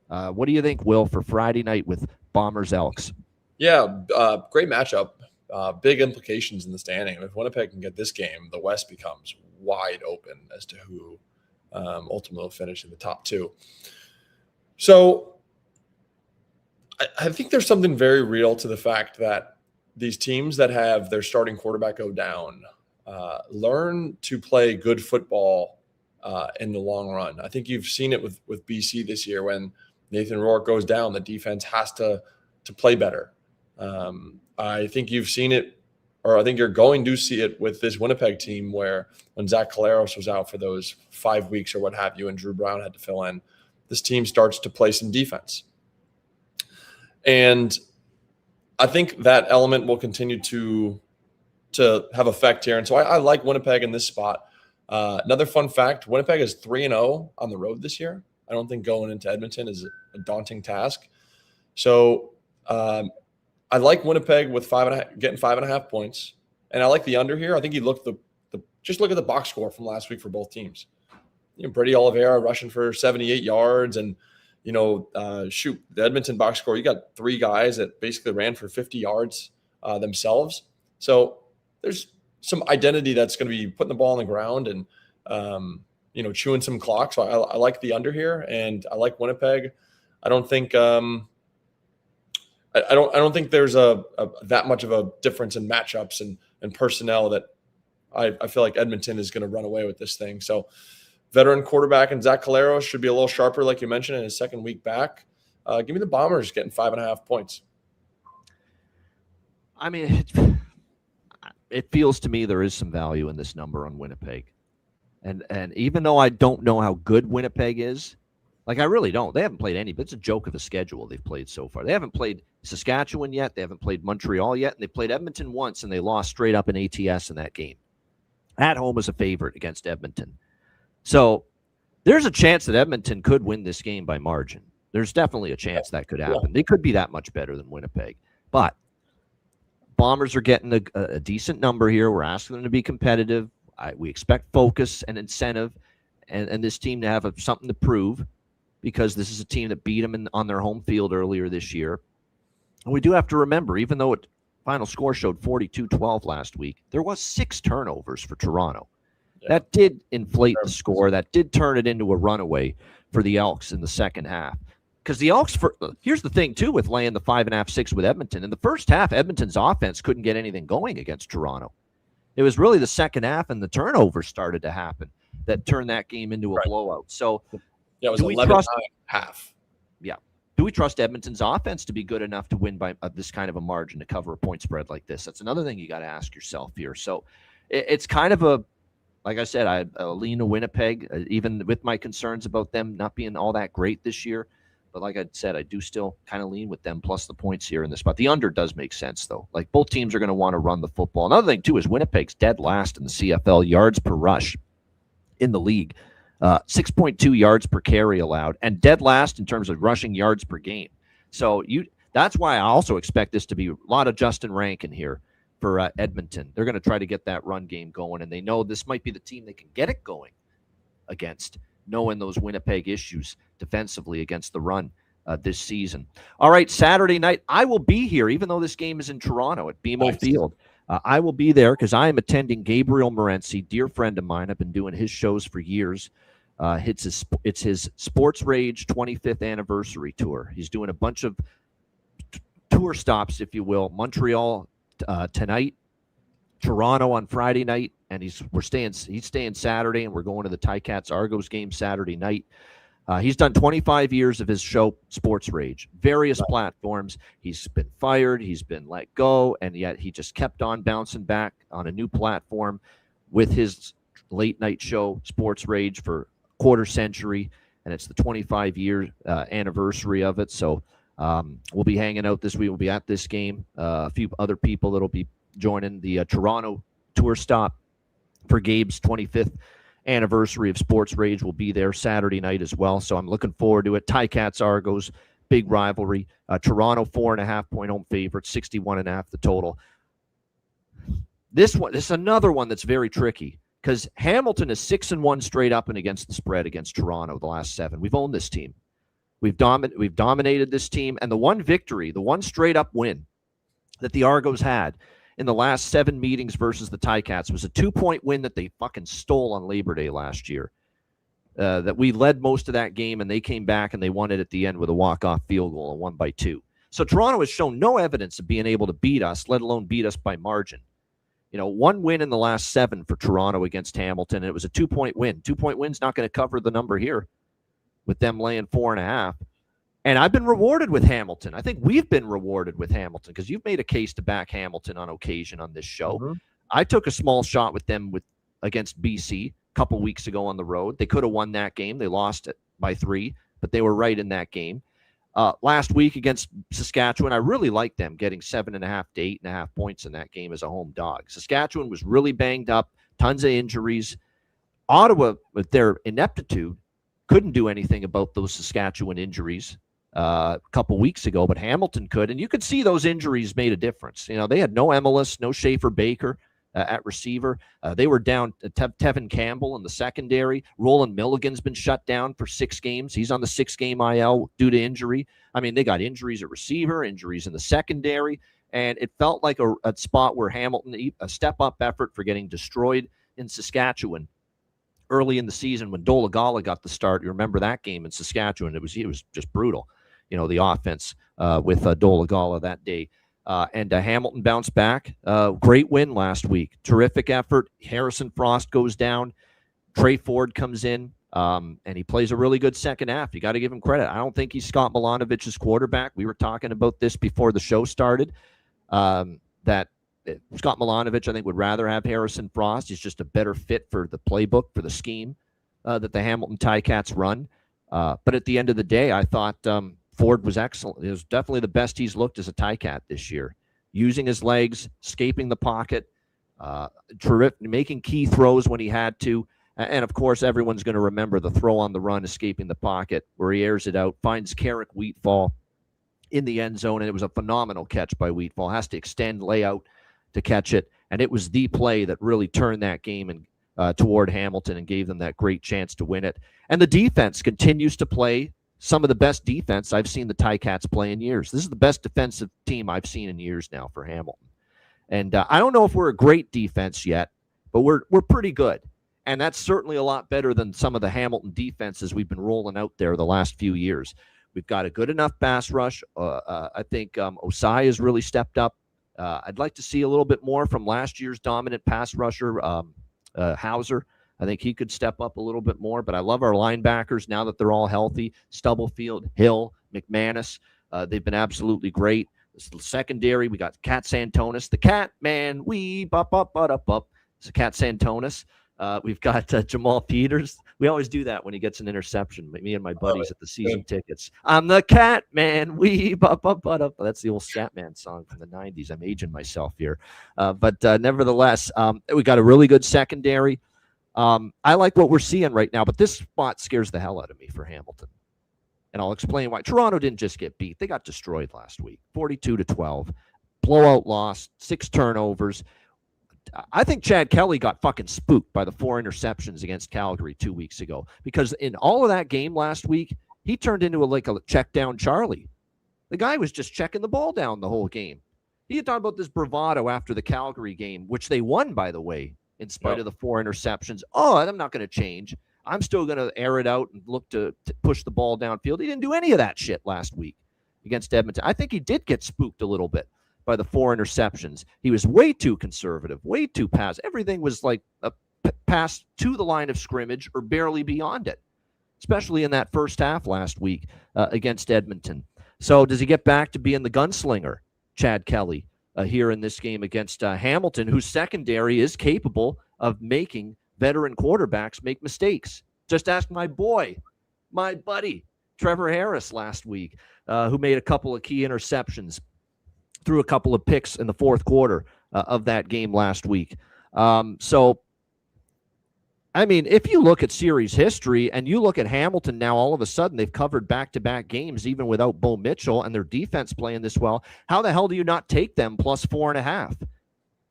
What do you think, Will, for Friday night with Bombers-Elks? Yeah, great matchup. Big implications in the standing. If Winnipeg can get this game, the West becomes wide open as to who ultimately will finish in the top two. So I think there's something very real to the fact that these teams that have their starting quarterback go down learn to play good football in the long run. I think you've seen it with BC this year. When Nathan Rourke goes down, the defense has to play better. I think you've seen it, or I think you're going to see it with this Winnipeg team, where when Zach Collaros was out for those 5 weeks or what have you, and Drew Brown had to fill in, this team starts to play some defense. And I think that element will continue to have effect here. And so I like Winnipeg in this spot. Another fun fact, Winnipeg is 3-0 on the road this year. I don't think going into Edmonton is a daunting task. So I like Winnipeg with getting 5.5 points. And I like the under here. I think you look just look at the box score from last week for both teams. Brady Oliveira rushing for 78 yards, and the Edmonton box score, you got 3 guys that basically ran for 50 yards themselves. So there's some identity that's going to be putting the ball on the ground and, chewing some clock. So I like the under here, and I like Winnipeg. I don't think I don't think there's that much of a difference in matchups and personnel that I feel like Edmonton is going to run away with this thing. So veteran quarterback and Zach Collaros should be a little sharper, like you mentioned, in his second week back. Give me the Bombers getting 5.5 points. I mean, it feels to me there is some value in this number on Winnipeg. And even though I don't know how good Winnipeg is, like I really don't. They haven't played any, but it's a joke of a schedule they've played so far. They haven't played Saskatchewan yet. They haven't played Montreal yet. And they played Edmonton once, and they lost straight up in ATS in that game. At home as a favorite against Edmonton. So there's a chance that Edmonton could win this game by margin. There's definitely a chance that could happen. Yeah. They could be that much better than Winnipeg. But Bombers are getting a decent number here. We're asking them to be competitive. We expect focus and incentive and this team to have something to prove, because this is a team that beat them on their home field earlier this year. And we do have to remember, even though final score showed 42-12 last week, there was 6 turnovers for Toronto. Yeah. That did inflate the score. That did turn it into a runaway for the Elks in the second half. Because the Elks, here's the thing, too, with laying the 5.5, 6 with Edmonton. In the first half, Edmonton's offense couldn't get anything going against Toronto. It was really the second half and the turnovers started to happen that turned that game into a blowout. So, yeah, it was 11-9 half. Yeah. Do we trust Edmonton's offense to be good enough to win by this kind of a margin to cover a point spread like this? That's another thing you got to ask yourself here. So it's kind of like I said, I lean to Winnipeg, even with my concerns about them not being all that great this year. But like I said, I do still kind of lean with them plus the points here in this spot. The under does make sense, though. Like, both teams are going to want to run the football. Another thing, too, is Winnipeg's dead last in the CFL yards per rush in the league. 6.2 yards per carry allowed, and dead last in terms of rushing yards per game. So that's why I also expect this to be a lot of Justin Rankin here for Edmonton. They're going to try to get that run game going, and they know this might be the team they can get it going against, knowing those Winnipeg issues defensively against the run this season. All right, Saturday night, I will be here, even though this game is in Toronto at BMO Field. I will be there because I am attending Gabriel Morency, dear friend of mine. I've been doing his shows for years. It's his Sports Rage 25th anniversary tour. He's doing a bunch of tour stops, if you will. Montreal tonight, Toronto on Friday night, and he's staying Saturday, and we're going to the Ticats Argos game Saturday night. He's done 25 years of his show, Sports Rage, various platforms. He's been fired, he's been let go, and yet he just kept on bouncing back on a new platform with his late night show, Sports Rage, for a quarter century, and it's the 25-year anniversary of it. So we'll be hanging out this week. We'll be at this game. A few other people that'll be joining the Toronto tour stop for Gabe's 25th anniversary of Sports Rage will be there Saturday night as well. So I'm looking forward to it. Ticats Argos, big rivalry. Toronto 4.5-point home favorite, 61.5 the total. This is another one that's very tricky because Hamilton is 6-1 straight up and against the spread against Toronto the last 7. We've owned this team. We've dominated this team, and the one victory, the one straight up win that the Argos had in the last 7 meetings versus the Ticats was a 2-point win that they fucking stole on Labor Day last year. That we led most of that game, and they came back and they won it at the end with a walk-off field goal and won by 2. So Toronto has shown no evidence of being able to beat us, let alone beat us by margin. One win in the last 7 for Toronto against Hamilton, and it was a 2-point win. 2-point win's not going to cover the number here with them laying 4.5. And I've been rewarded with Hamilton. I think we've been rewarded with Hamilton because you've made a case to back Hamilton on occasion on this show. Mm-hmm. I took a small shot with them against BC a couple weeks ago on the road. They could have won that game. They lost it by 3, but they were right in that game. Last week against Saskatchewan, I really liked them getting 7.5 to 8.5 points in that game as a home dog. Saskatchewan was really banged up, tons of injuries. Ottawa, with their ineptitude, couldn't do anything about those Saskatchewan injuries a couple weeks ago, but Hamilton could. And you could see those injuries made a difference. They had no Emelis, no Schaefer Baker at receiver. They were down Tevin Campbell in the secondary. Roland Milligan's been shut down for 6 games. He's on the 6-game IL due to injury. I mean, they got injuries at receiver, injuries in the secondary, and it felt like a spot where Hamilton, a step-up effort for getting destroyed in Saskatchewan early in the season when Dolagala got the start. You remember that game in Saskatchewan. It was just brutal, the offense with Dolagala that day. And Hamilton bounced back. Great win last week. Terrific effort. Harrison Frost goes down. Trey Ford comes in, and he plays a really good second half. You got to give him credit. I don't think he's Scott Milanovich's quarterback. We were talking about this before the show started, that Scott Milanovich, I think, would rather have Harrison Frost. He's just a better fit for the playbook, for the scheme that the Hamilton Ticats run. But at the end of the day, I thought Ford was excellent. It was definitely the best he's looked as a Ticat this year. Using his legs, escaping the pocket, terrific, making key throws when he had to. And, of course, everyone's going to remember the throw on the run, escaping the pocket, where he airs it out, finds Carrick Wheatfall in the end zone, and it was a phenomenal catch by Wheatfall. Has to extend layout to catch it, and it was the play that really turned that game and toward Hamilton and gave them that great chance to win it. And the defense continues to play some of the best defense I've seen the Ticats play in years. This is the best defensive team I've seen in years now for Hamilton. And I don't know if we're a great defense yet, but we're pretty good. And that's certainly a lot better than some of the Hamilton defenses we've been rolling out there the last few years. We've got a good enough pass rush. I think Osai has really stepped up. I'd like to see a little bit more from last year's dominant pass rusher, Hauser. I think he could step up a little bit more, but I love our linebackers now that they're all healthy. Stubblefield, Hill, McManus, they've been absolutely great. The secondary, we got Cat Santonis, the Cat Man, It's a Cat Santonis. We've got Jamal Peters. We always do that when he gets an interception. Me and my buddies at the season tickets. I'm the Cat Man. That's the old Statman song from the 90s. I'm aging myself here. But nevertheless, we got a really good secondary. I like what we're seeing right now, but this spot scares the hell out of me for Hamilton. And I'll explain why. Toronto didn't just get beat. They got destroyed last week, 42-12. Blowout loss, 6 turnovers. I think Chad Kelly got fucking spooked by the 4 interceptions against Calgary 2 weeks ago, because in all of that game last week, he turned into a check down Charlie. The guy was just checking the ball down the whole game. He had talked about this bravado after the Calgary game, which they won, by the way, in spite of the 4 interceptions. Oh, I'm not going to change. I'm still going to air it out and look to push the ball downfield. He didn't do any of that shit last week against Edmonton. I think he did get spooked a little bit by the 4 interceptions. He was way too conservative, way too pass. Everything was like a pass to the line of scrimmage or barely beyond it, especially in that first half last week against Edmonton. So does he get back to being the gunslinger, Chad Kelly, here in this game against Hamilton, whose secondary is capable of making veteran quarterbacks make mistakes? Just ask my buddy, Trevor Harris last week, who made a couple of key interceptions, threw a couple of picks in the fourth quarter of that game last week. So I mean, if you look at series history and you look at Hamilton now, all of a sudden they've covered back-to-back games even without Bo Mitchell and their defense playing this well. How the hell do you not take them plus 4.5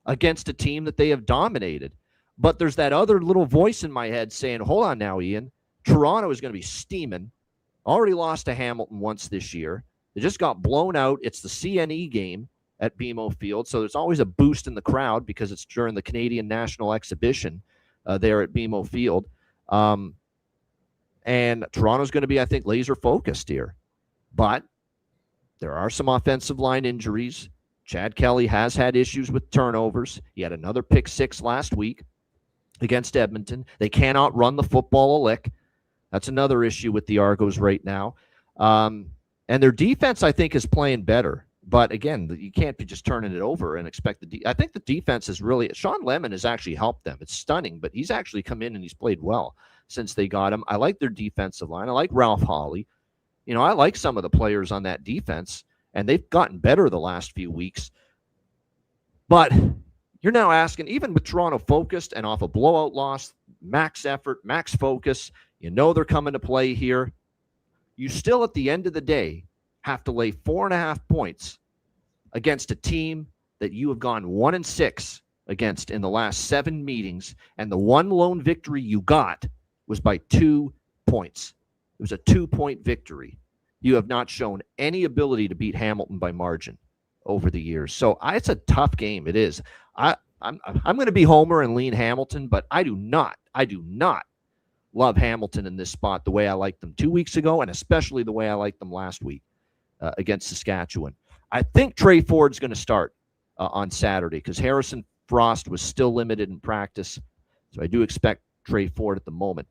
against a team that they have dominated? But there's that other little voice in my head saying, hold on now, Ian. Toronto is going to be steaming. Already lost to Hamilton once this year. They just got blown out. It's the CNE game at BMO Field, so there's always a boost in the crowd because it's during the Canadian National Exhibition there at BMO Field. And Toronto's going to be, I think, laser focused here. But there are some offensive line injuries. Chad Kelly has had issues with turnovers. He had another pick 6 last week against Edmonton. They cannot run the football a lick. That's another issue with the Argos right now. And their defense, I think, is playing better. But again, you can't be just turning it over and expect I think the defense is really – Sean Lemon has actually helped them. It's stunning, but he's actually come in and he's played well since they got him. I like their defensive line. I like Ralph Hawley. You know, I like some of the players on that defense, and they've gotten better the last few weeks. But you're now asking, even with Toronto focused and off a blowout loss, max effort, max focus, you know they're coming to play here. You still, at the end of the day, have to lay 4.5 points against a team that you have gone 1-6 against in the last 7 meetings, and the one lone victory you got was by 2 points. It was a 2-point victory. You have not shown any ability to beat Hamilton by margin over the years. So it's a tough game. It is. I'm going to be Homer and lean Hamilton, but I do not love Hamilton in this spot the way I liked them 2 weeks ago, and especially the way I liked them last week against Saskatchewan. I think Trey Ford's going to start on Saturday because Harrison Frost was still limited in practice. So I do expect Trey Ford at the moment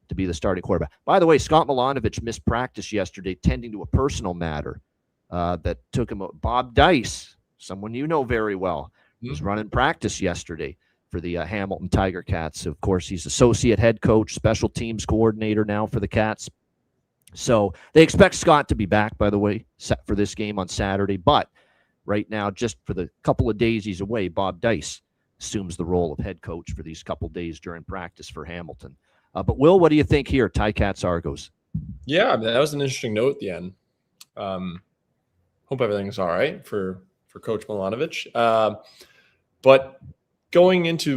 to be the starting quarterback. By the way, Scott Milanovic missed practice yesterday tending to a personal matter that took him. Bob Dice, someone you know very well, was running practice yesterday for the Hamilton Tiger Cats. Of course, he's associate head coach, special teams coordinator now for the Cats. So they expect Scott to be back, by the way, set for this game on Saturday. But right now, just for the couple of days he's away, Bob Dice assumes the role of head coach for these couple days during practice for Hamilton. But Will, what do you think here, Ticats Argos? Yeah, I mean, that was an interesting note at the end. Hope everything's all right for Coach Milanovic. But going into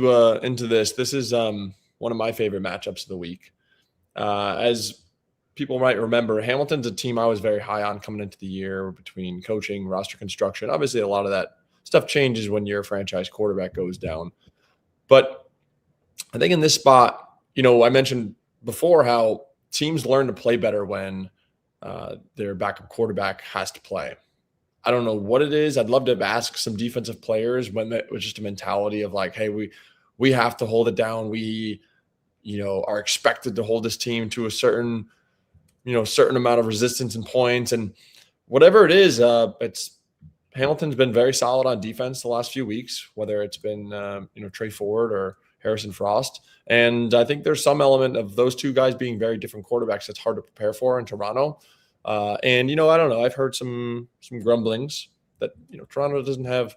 this is one of my favorite matchups of the week. As people might remember, Hamilton's a team I was very high on coming into the year between coaching, roster construction. Obviously, a lot of that stuff changes when your franchise quarterback goes down. But I think in this spot, you know, I mentioned before how teams learn to play better when their backup quarterback has to play. I don't know what it is. I'd love to ask some defensive players when it was just a mentality of like, hey, we have to hold it down. We, you know, are expected to hold this team to a certain amount of resistance and points, and whatever it is, it's Hamilton's been very solid on defense the last few weeks, whether it's been Trey Ford or Harrison Frost. And I think there's some element of those two guys being very different quarterbacks that's hard to prepare for in Toronto. And I don't know. I've heard some grumblings that Toronto doesn't have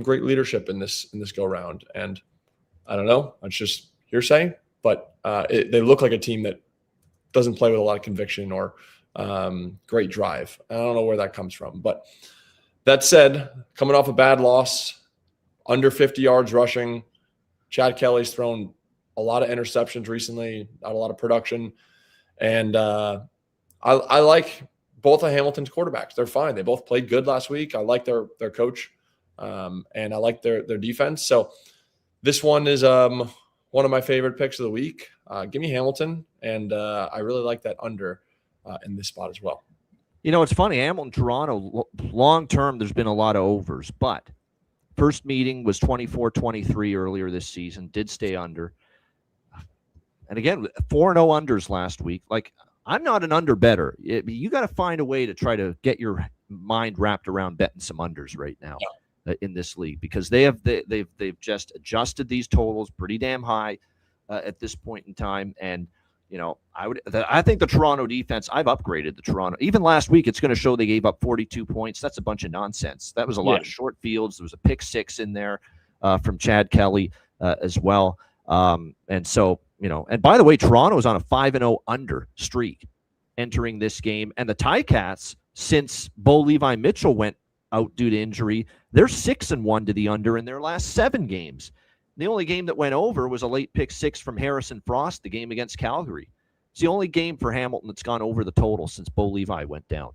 great leadership in this go round, and I don't know. It's just hearsay, but they look like a team that doesn't play with a lot of conviction or great drive. I don't know where that comes from. But that said, coming off a bad loss, under 50 yards rushing, Chad Kelly's thrown a lot of interceptions recently, not a lot of production. And I like both of Hamilton's quarterbacks. They're fine. They both played good last week. I like their coach, and I like their defense. So this one is one of my favorite picks of the week. Give me Hamilton, and I really like that under in this spot as well. It's funny. Hamilton, Toronto, long-term, there's been a lot of overs, but first meeting was 24-23 earlier this season, did stay under. And again, 4-0 unders last week. Like, I'm not an under better. You got to find a way to try to get your mind wrapped around betting some unders right now. Yeah. In this league, because they've just adjusted these totals pretty damn high at this point in time. And I think the Toronto defense, I've upgraded the Toronto. Even last week, it's going to show they gave up 42 points. That's a bunch of nonsense. That was a lot of short fields. There was a pick 6 in there from Chad Kelly as well. And so and by the way, Toronto's on a 5-0 under streak entering this game. And the Ticats, since Bo Levi Mitchell went out due to injury, they're 6-1 to the under in their last 7 games. The only game that went over was a late pick 6 from Harrison Frost, the game against Calgary. It's the only game for Hamilton that's gone over the total since Bo Levi went down.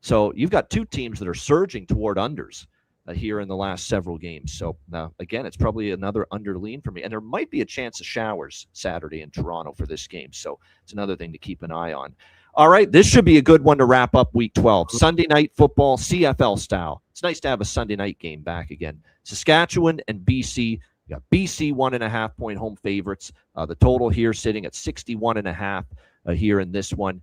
So you've got 2 teams that are surging toward unders here in the last several games. So again, it's probably another under lean for me. And there might be a chance of showers Saturday in Toronto for this game. So it's another thing to keep an eye on. All right, this should be a good one to wrap up Week 12. Sunday night football, CFL style. It's nice to have a Sunday night game back again. Saskatchewan and BC. You got BC 1.5-point home favorites. The total here sitting at 61.5 here in this one.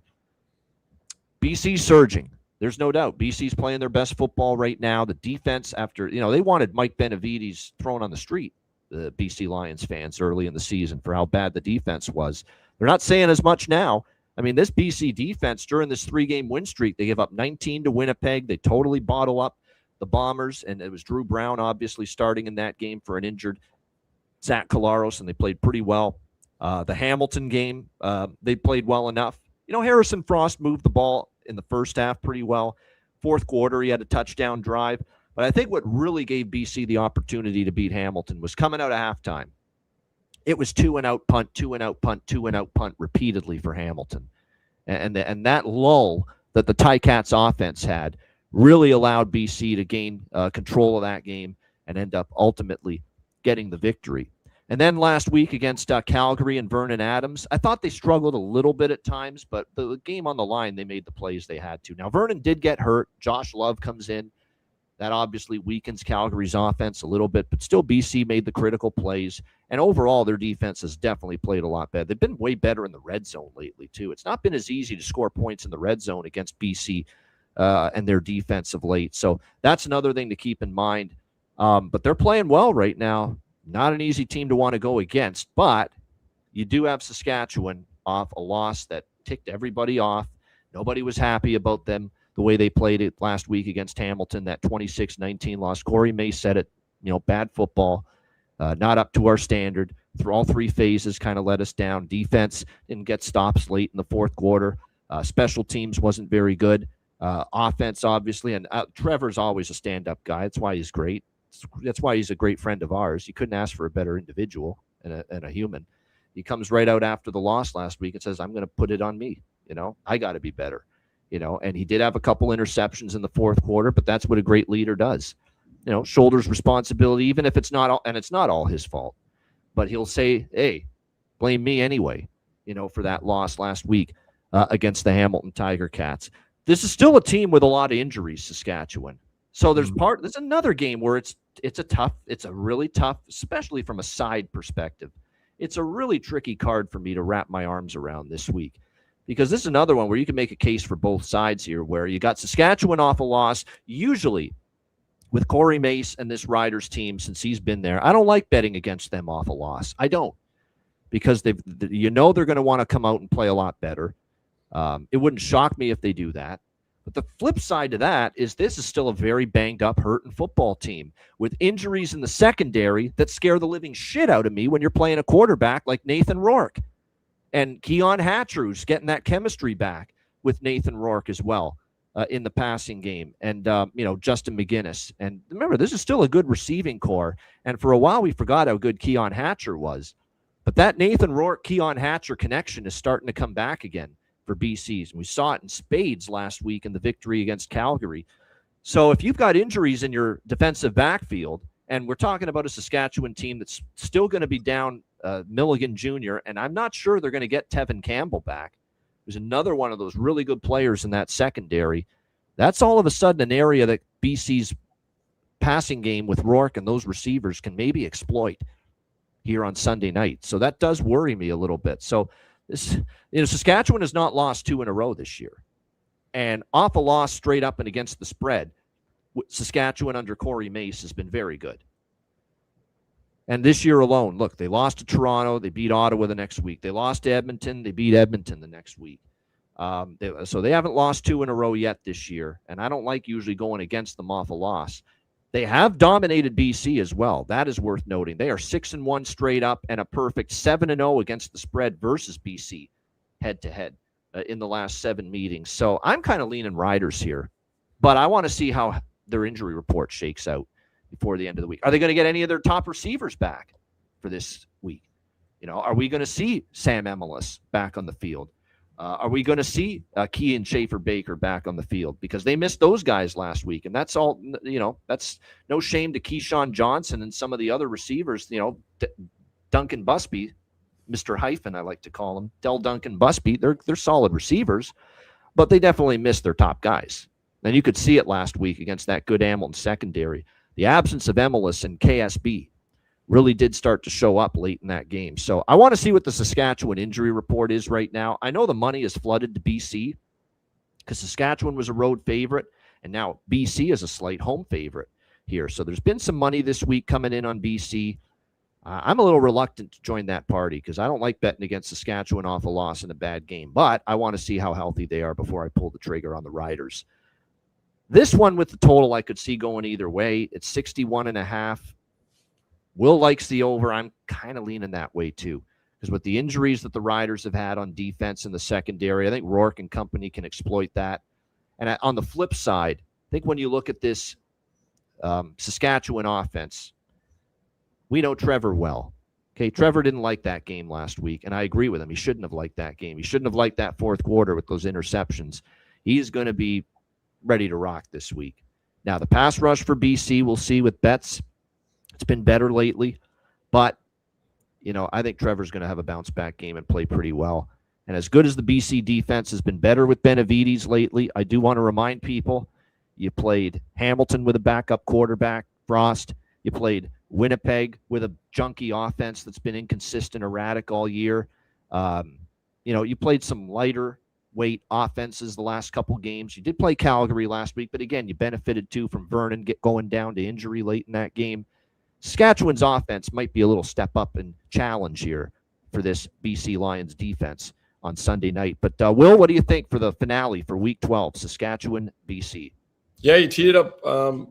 BC surging. There's no doubt. BC's playing their best football right now. The defense, after, they wanted Mike Benavides thrown on the street, the BC Lions fans, early in the season for how bad the defense was. They're not saying as much now. I mean, this BC defense during this 3-game win streak, they gave up 19 to Winnipeg. They totally bottle up the Bombers, and it was Drew Brown obviously starting in that game for an injured Zach Collaros, and they played pretty well. The Hamilton game, they played well enough. Harrison Frost moved the ball in the first half pretty well. Fourth quarter, he had a touchdown drive. But I think what really gave BC the opportunity to beat Hamilton was coming out of halftime. It was 2-and-out punt, 2-and-out punt, 2-and-out punt repeatedly for Hamilton. And that lull that the Ticats offense had really allowed BC to gain control of that game and end up ultimately getting the victory. And then last week against Calgary and Vernon Adams, I thought they struggled a little bit at times, but the game on the line, they made the plays they had to. Now, Vernon did get hurt. Josh Love comes in. That obviously weakens Calgary's offense a little bit, but still BC made the critical plays. And overall, their defense has definitely played a lot better. They've been way better in the red zone lately, too. It's not been as easy to score points in the red zone against BC and their defense of late. So that's another thing to keep in mind. But they're playing well right now. Not an easy team to want to go against, but you do have Saskatchewan off a loss that ticked everybody off. Nobody was happy about them, the way they played it last week against Hamilton, that 26-19 loss. Corey May said it, bad football, not up to our standard. Through all 3 phases kind of let us down. Defense didn't get stops late in the fourth quarter. Special teams wasn't very good. Offense, obviously, and Trevor's always a stand-up guy. That's why he's great. That's why he's a great friend of ours. You couldn't ask for a better individual and a human. He comes right out after the loss last week and says, I'm going to put it on me. I got to be better. And he did have a couple interceptions in the fourth quarter, but that's what a great leader does. Shoulders responsibility, even if it's not all his fault. But he'll say, hey, blame me anyway, for that loss last week against the Hamilton Tiger Cats. This is still a team with a lot of injuries, Saskatchewan. So there's another game where it's a really tough, especially from a side perspective. It's a really tricky card for me to wrap my arms around this week, because this is another one where you can make a case for both sides here, where you got Saskatchewan off a loss. Usually with Corey Mace and this Riders team, since he's been there, I don't like betting against them off a loss. I don't, because they're going to want to come out and play a lot better. It wouldn't shock me if they do that. But the flip side to that is this is still a very banged-up, hurting football team with injuries in the secondary that scare the living shit out of me when you're playing a quarterback like Nathan Rourke. And Keon Hatcher's getting that chemistry back with Nathan Rourke as well in the passing game. And, Justin McGinnis. And remember, this is still a good receiving core. And for a while, we forgot how good Keon Hatcher was. But that Nathan Rourke-Keon Hatcher connection is starting to come back again for BC's. And we saw it in spades last week in the victory against Calgary. So if you've got injuries in your defensive backfield, and we're talking about a Saskatchewan team that's still going to be down Milligan Jr., and I'm not sure they're going to get Tevin Campbell back. There's another one of those really good players in that secondary. That's all of a sudden an area that BC's passing game with Rourke and those receivers can maybe exploit here on Sunday night. So that does worry me a little bit. So Saskatchewan has not lost 2 in a row this year. And off a loss straight up and against the spread, Saskatchewan under Corey Mace has been very good. And this year alone, look, they lost to Toronto. They beat Ottawa the next week. They lost to Edmonton. They beat Edmonton the next week. So they haven't lost 2 in a row yet this year. And I don't like usually going against them off a loss. They have dominated BC as well. That is worth noting. They are 6-1 straight up and a perfect 7-0 against the spread versus BC head-to-head in the last 7 meetings. So I'm kind of leaning Riders here, but I want to see how their injury report shakes out before the end of the week. Are they going to get any of their top receivers back for this week? Are we going to see Sam Emelis back on the field? Are we going to see Kean Schaefer-Baker back on the field? Because they missed those guys last week. And that's all, that's no shame to Keyshawn Johnson and some of the other receivers, Duncan Busby, Mr. Hyphen, I like to call him, Del Duncan Busby. They're solid receivers, but they definitely missed their top guys. And you could see it last week against that good Hamilton secondary. The absence of Emelis and KSB really did start to show up late in that game. So I want to see what the Saskatchewan injury report is right now. I know the money is flooded to BC because Saskatchewan was a road favorite, and now BC is a slight home favorite here. So there's been some money this week coming in on BC. I'm a little reluctant to join that party because I don't like betting against Saskatchewan off a loss in a bad game, but I want to see how healthy they are before I pull the trigger on the Riders. This one with the total I could see going either way. It's 61.5. Will likes the over. I'm kind of leaning that way too, because with the injuries that the Riders have had on defense in the secondary, I think Rourke and company can exploit that. And on the flip side, I think when you look at this Saskatchewan offense, we know Trevor well. Okay, Trevor didn't like that game last week, and I agree with him. He shouldn't have liked that game. He shouldn't have liked that fourth quarter with those interceptions. He's going to be ready to rock this week. Now, the pass rush for BC, we'll see with Betts. It's been better lately, but, I think Trevor's going to have a bounce-back game and play pretty well. And as good as the BC defense has been better with Benavides lately, I do want to remind people, you played Hamilton with a backup quarterback, Frost. You played Winnipeg with a junky offense that's been inconsistent, erratic all year. You played some lighter weight offenses the last couple games. You did play Calgary last week, but again, you benefited too from Vernon going down to injury late in that game. Saskatchewan's offense might be a little step up and challenge here for this BC Lions defense on Sunday night. But Will, what do you think for the finale for Week 12, Saskatchewan, BC? Yeah, you teed it up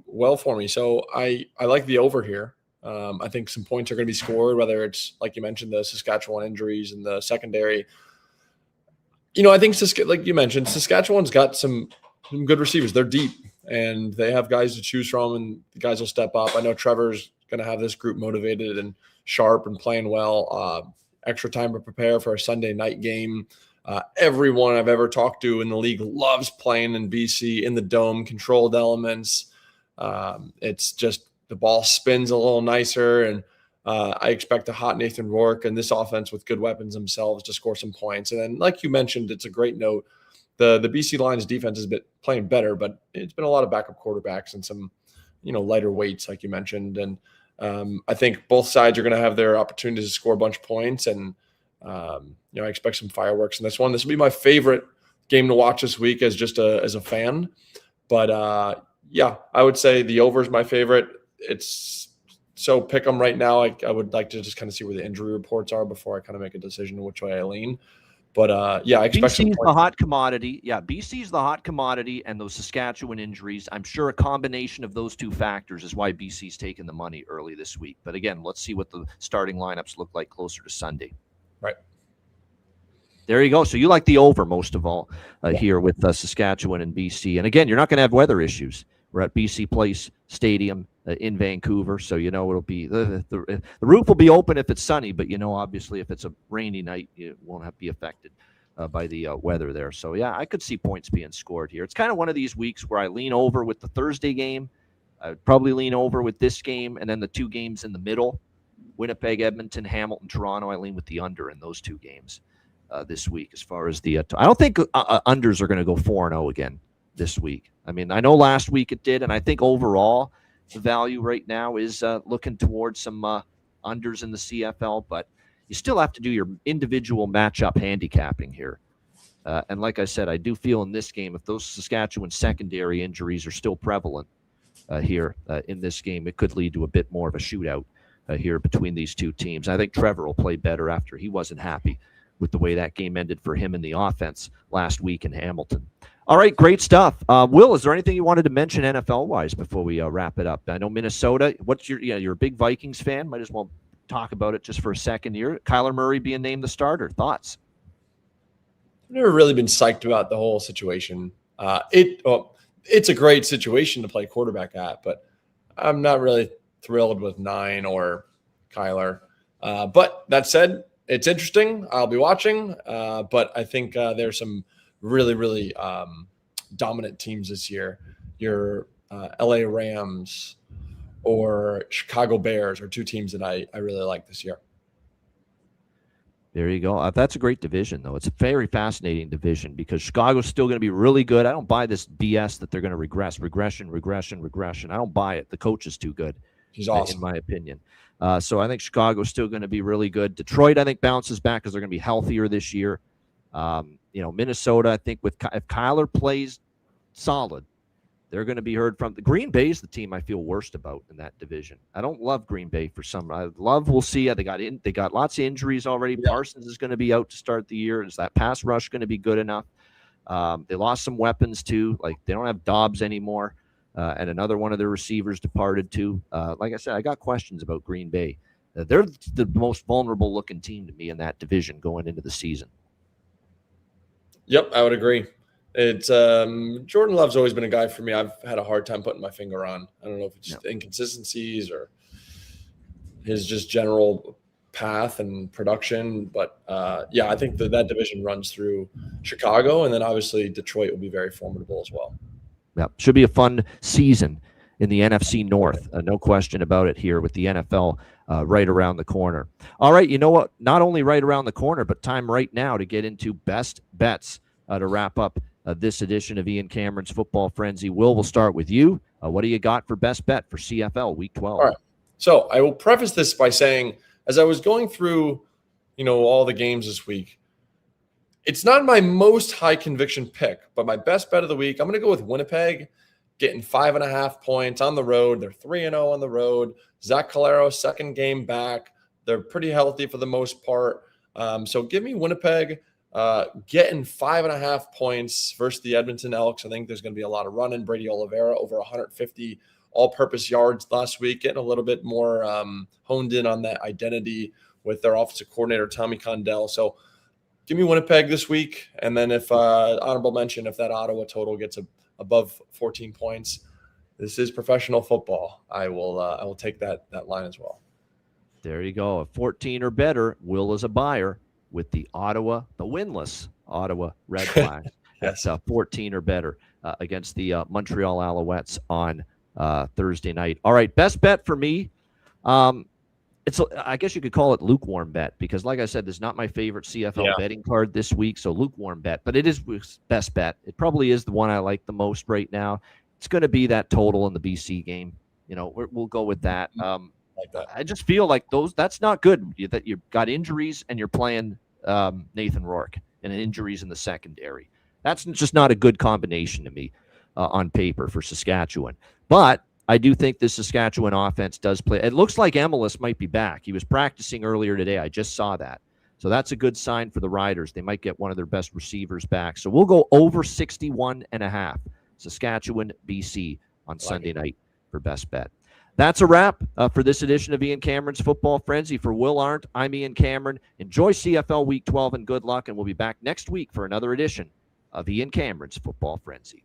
well for me. So I like the over here. I think some points are going to be scored, whether it's, like you mentioned, the Saskatchewan injuries and the secondary. I think, like you mentioned, Saskatchewan's got some good receivers. They're deep, and they have guys to choose from, and the guys will step up. I know Trevor's going to have this group motivated and sharp and playing well. Extra time to prepare for a Sunday night game. Everyone I've ever talked to in the league loves playing in BC in the dome, controlled elements. It's just the ball spins a little nicer, and I expect a hot Nathan Rourke and this offense with good weapons themselves to score some points. And then, like you mentioned, it's a great note. The BC Lions defense has been playing better, but it's been a lot of backup quarterbacks and some, lighter weights, like you mentioned. And I think both sides are going to have their opportunities to score a bunch of points. And, I expect some fireworks in this one. This will be my favorite game to watch this week as a fan. But I would say the over is my favorite. So pick them right now. I would like to just kind of see where the injury reports are before I kind of make a decision on which way I lean. But I expect BC's the hot commodity. Yeah, BC's the hot commodity, and those Saskatchewan injuries. I'm sure a combination of those two factors is why BC's taking the money early this week. But again, let's see what the starting lineups look like closer to Sunday. Right. There you go. So you like the over most of all here with Saskatchewan and BC. And again, you're not going to have weather issues. We're at BC Place Stadium in Vancouver, so it'll be the roof will be open if it's sunny, but obviously if it's a rainy night, you won't be affected by the weather there. So yeah, I could see points being scored here. It's kind of one of these weeks where I lean over with the Thursday game. I would probably lean over with this game, and then the two games in the middle, Winnipeg, Edmonton, Hamilton, Toronto. I lean with the under in those two games this week. As far as the, I don't think unders are going to go 4-0 again this week. I mean, I know last week it did, and I think overall the value right now is looking towards some unders in the CFL, but you still have to do your individual matchup handicapping here. And like I said, I do feel in this game, if those Saskatchewan secondary injuries are still prevalent here in this game, it could lead to a bit more of a shootout here between these two teams. I think Trevor will play better after he wasn't happy with the way that game ended for him in the offense last week in Hamilton. All right, great stuff. Will, is there anything you wanted to mention NFL wise before we wrap it up? I know Minnesota. What's you're a big Vikings fan. Might as well talk about it just for a second here. Kyler Murray being named the starter. Thoughts? I've never really been psyched about the whole situation. It's a great situation to play quarterback at, but I'm not really thrilled with 9 or Kyler. But that said, it's interesting. I'll be watching. But I think there's some really, really dominant teams this year. Your LA Rams or Chicago Bears are 2 teams that I really like this year. There you go. That's a great division, though. It's a very fascinating division because Chicago's still going to be really good. I don't buy this BS that they're going to regression. I don't buy it. The coach is too good. He's awesome, in my opinion. So I think Chicago's still going to be really good. Detroit, I think, bounces back because they're going to be healthier this year. Minnesota, I think, if Kyler plays solid, they're going to be heard from. The Green Bay is the team I feel worst about in that division. I don't love Green Bay for some. We'll see. They got lots of injuries already. Yeah. Parsons is going to be out to start the year. Is that pass rush going to be good enough? They lost some weapons too. Like they don't have Dobbs anymore, and another one of their receivers departed too. Like I said, I got questions about Green Bay. They're the most vulnerable looking team to me in that division going into the season. Yep, I would agree. It's Jordan Love's always been a guy for me I've had a hard time putting my finger on. I don't know if it's inconsistencies or his just general path and production. But, I think that division runs through Chicago, and then obviously Detroit will be very formidable as well. Yeah, should be a fun season in the NFC North. No question about it here with the NFL right around the corner. All right, you know what? Not only right around the corner, but time right now to get into best bets to wrap up this edition of Ian Cameron's Football Frenzy. Will, we'll start with you. What do you got for best bet for CFL Week 12? All right. So I will preface this by saying, as I was going through, all the games this week, it's not my most high conviction pick, but my best bet of the week, I'm going to go with Winnipeg, getting 5.5 points on the road. They're 3-0 on the road. Zach Calero's second game back. They're pretty healthy for the most part. So give me Winnipeg. Getting 5.5 points versus the Edmonton Elks. I think there's going to be a lot of running. Brady Oliveira over 150 all-purpose yards last week, getting a little bit more honed in on that identity with their offensive coordinator, Tommy Condell. So give me Winnipeg this week. And then if honorable mention, if that Ottawa total gets above 14 points, this is professional football. I will take that line as well. There you go. A 14 or better, Will is a buyer with the winless Ottawa Red Flags. Yes. That's 14 or better against the Montreal Alouettes on Thursday night. All right, best bet for me. I guess you could call it lukewarm bet because, like I said, this is not my favorite CFL betting card this week, so lukewarm bet. But it is best bet. It probably is the one I like the most right now. It's going to be that total in the BC game. We'll go with that. Like that. I just feel like that's not good. That you've got injuries and you're playing Nathan Rourke and injuries in the secondary. That's just not a good combination to me on paper for Saskatchewan. But I do think this Saskatchewan offense does play. It looks like Emelis might be back. He was practicing earlier today. I just saw that. So that's a good sign for the Riders. They might get one of their best receivers back. So we'll go over 61.5. Saskatchewan, BC on Sunday night for best bet. That's a wrap for this edition of Ian Cameron's Football Frenzy. For Will Arndt, I'm Ian Cameron. Enjoy CFL Week 12 and good luck, and we'll be back next week for another edition of Ian Cameron's Football Frenzy.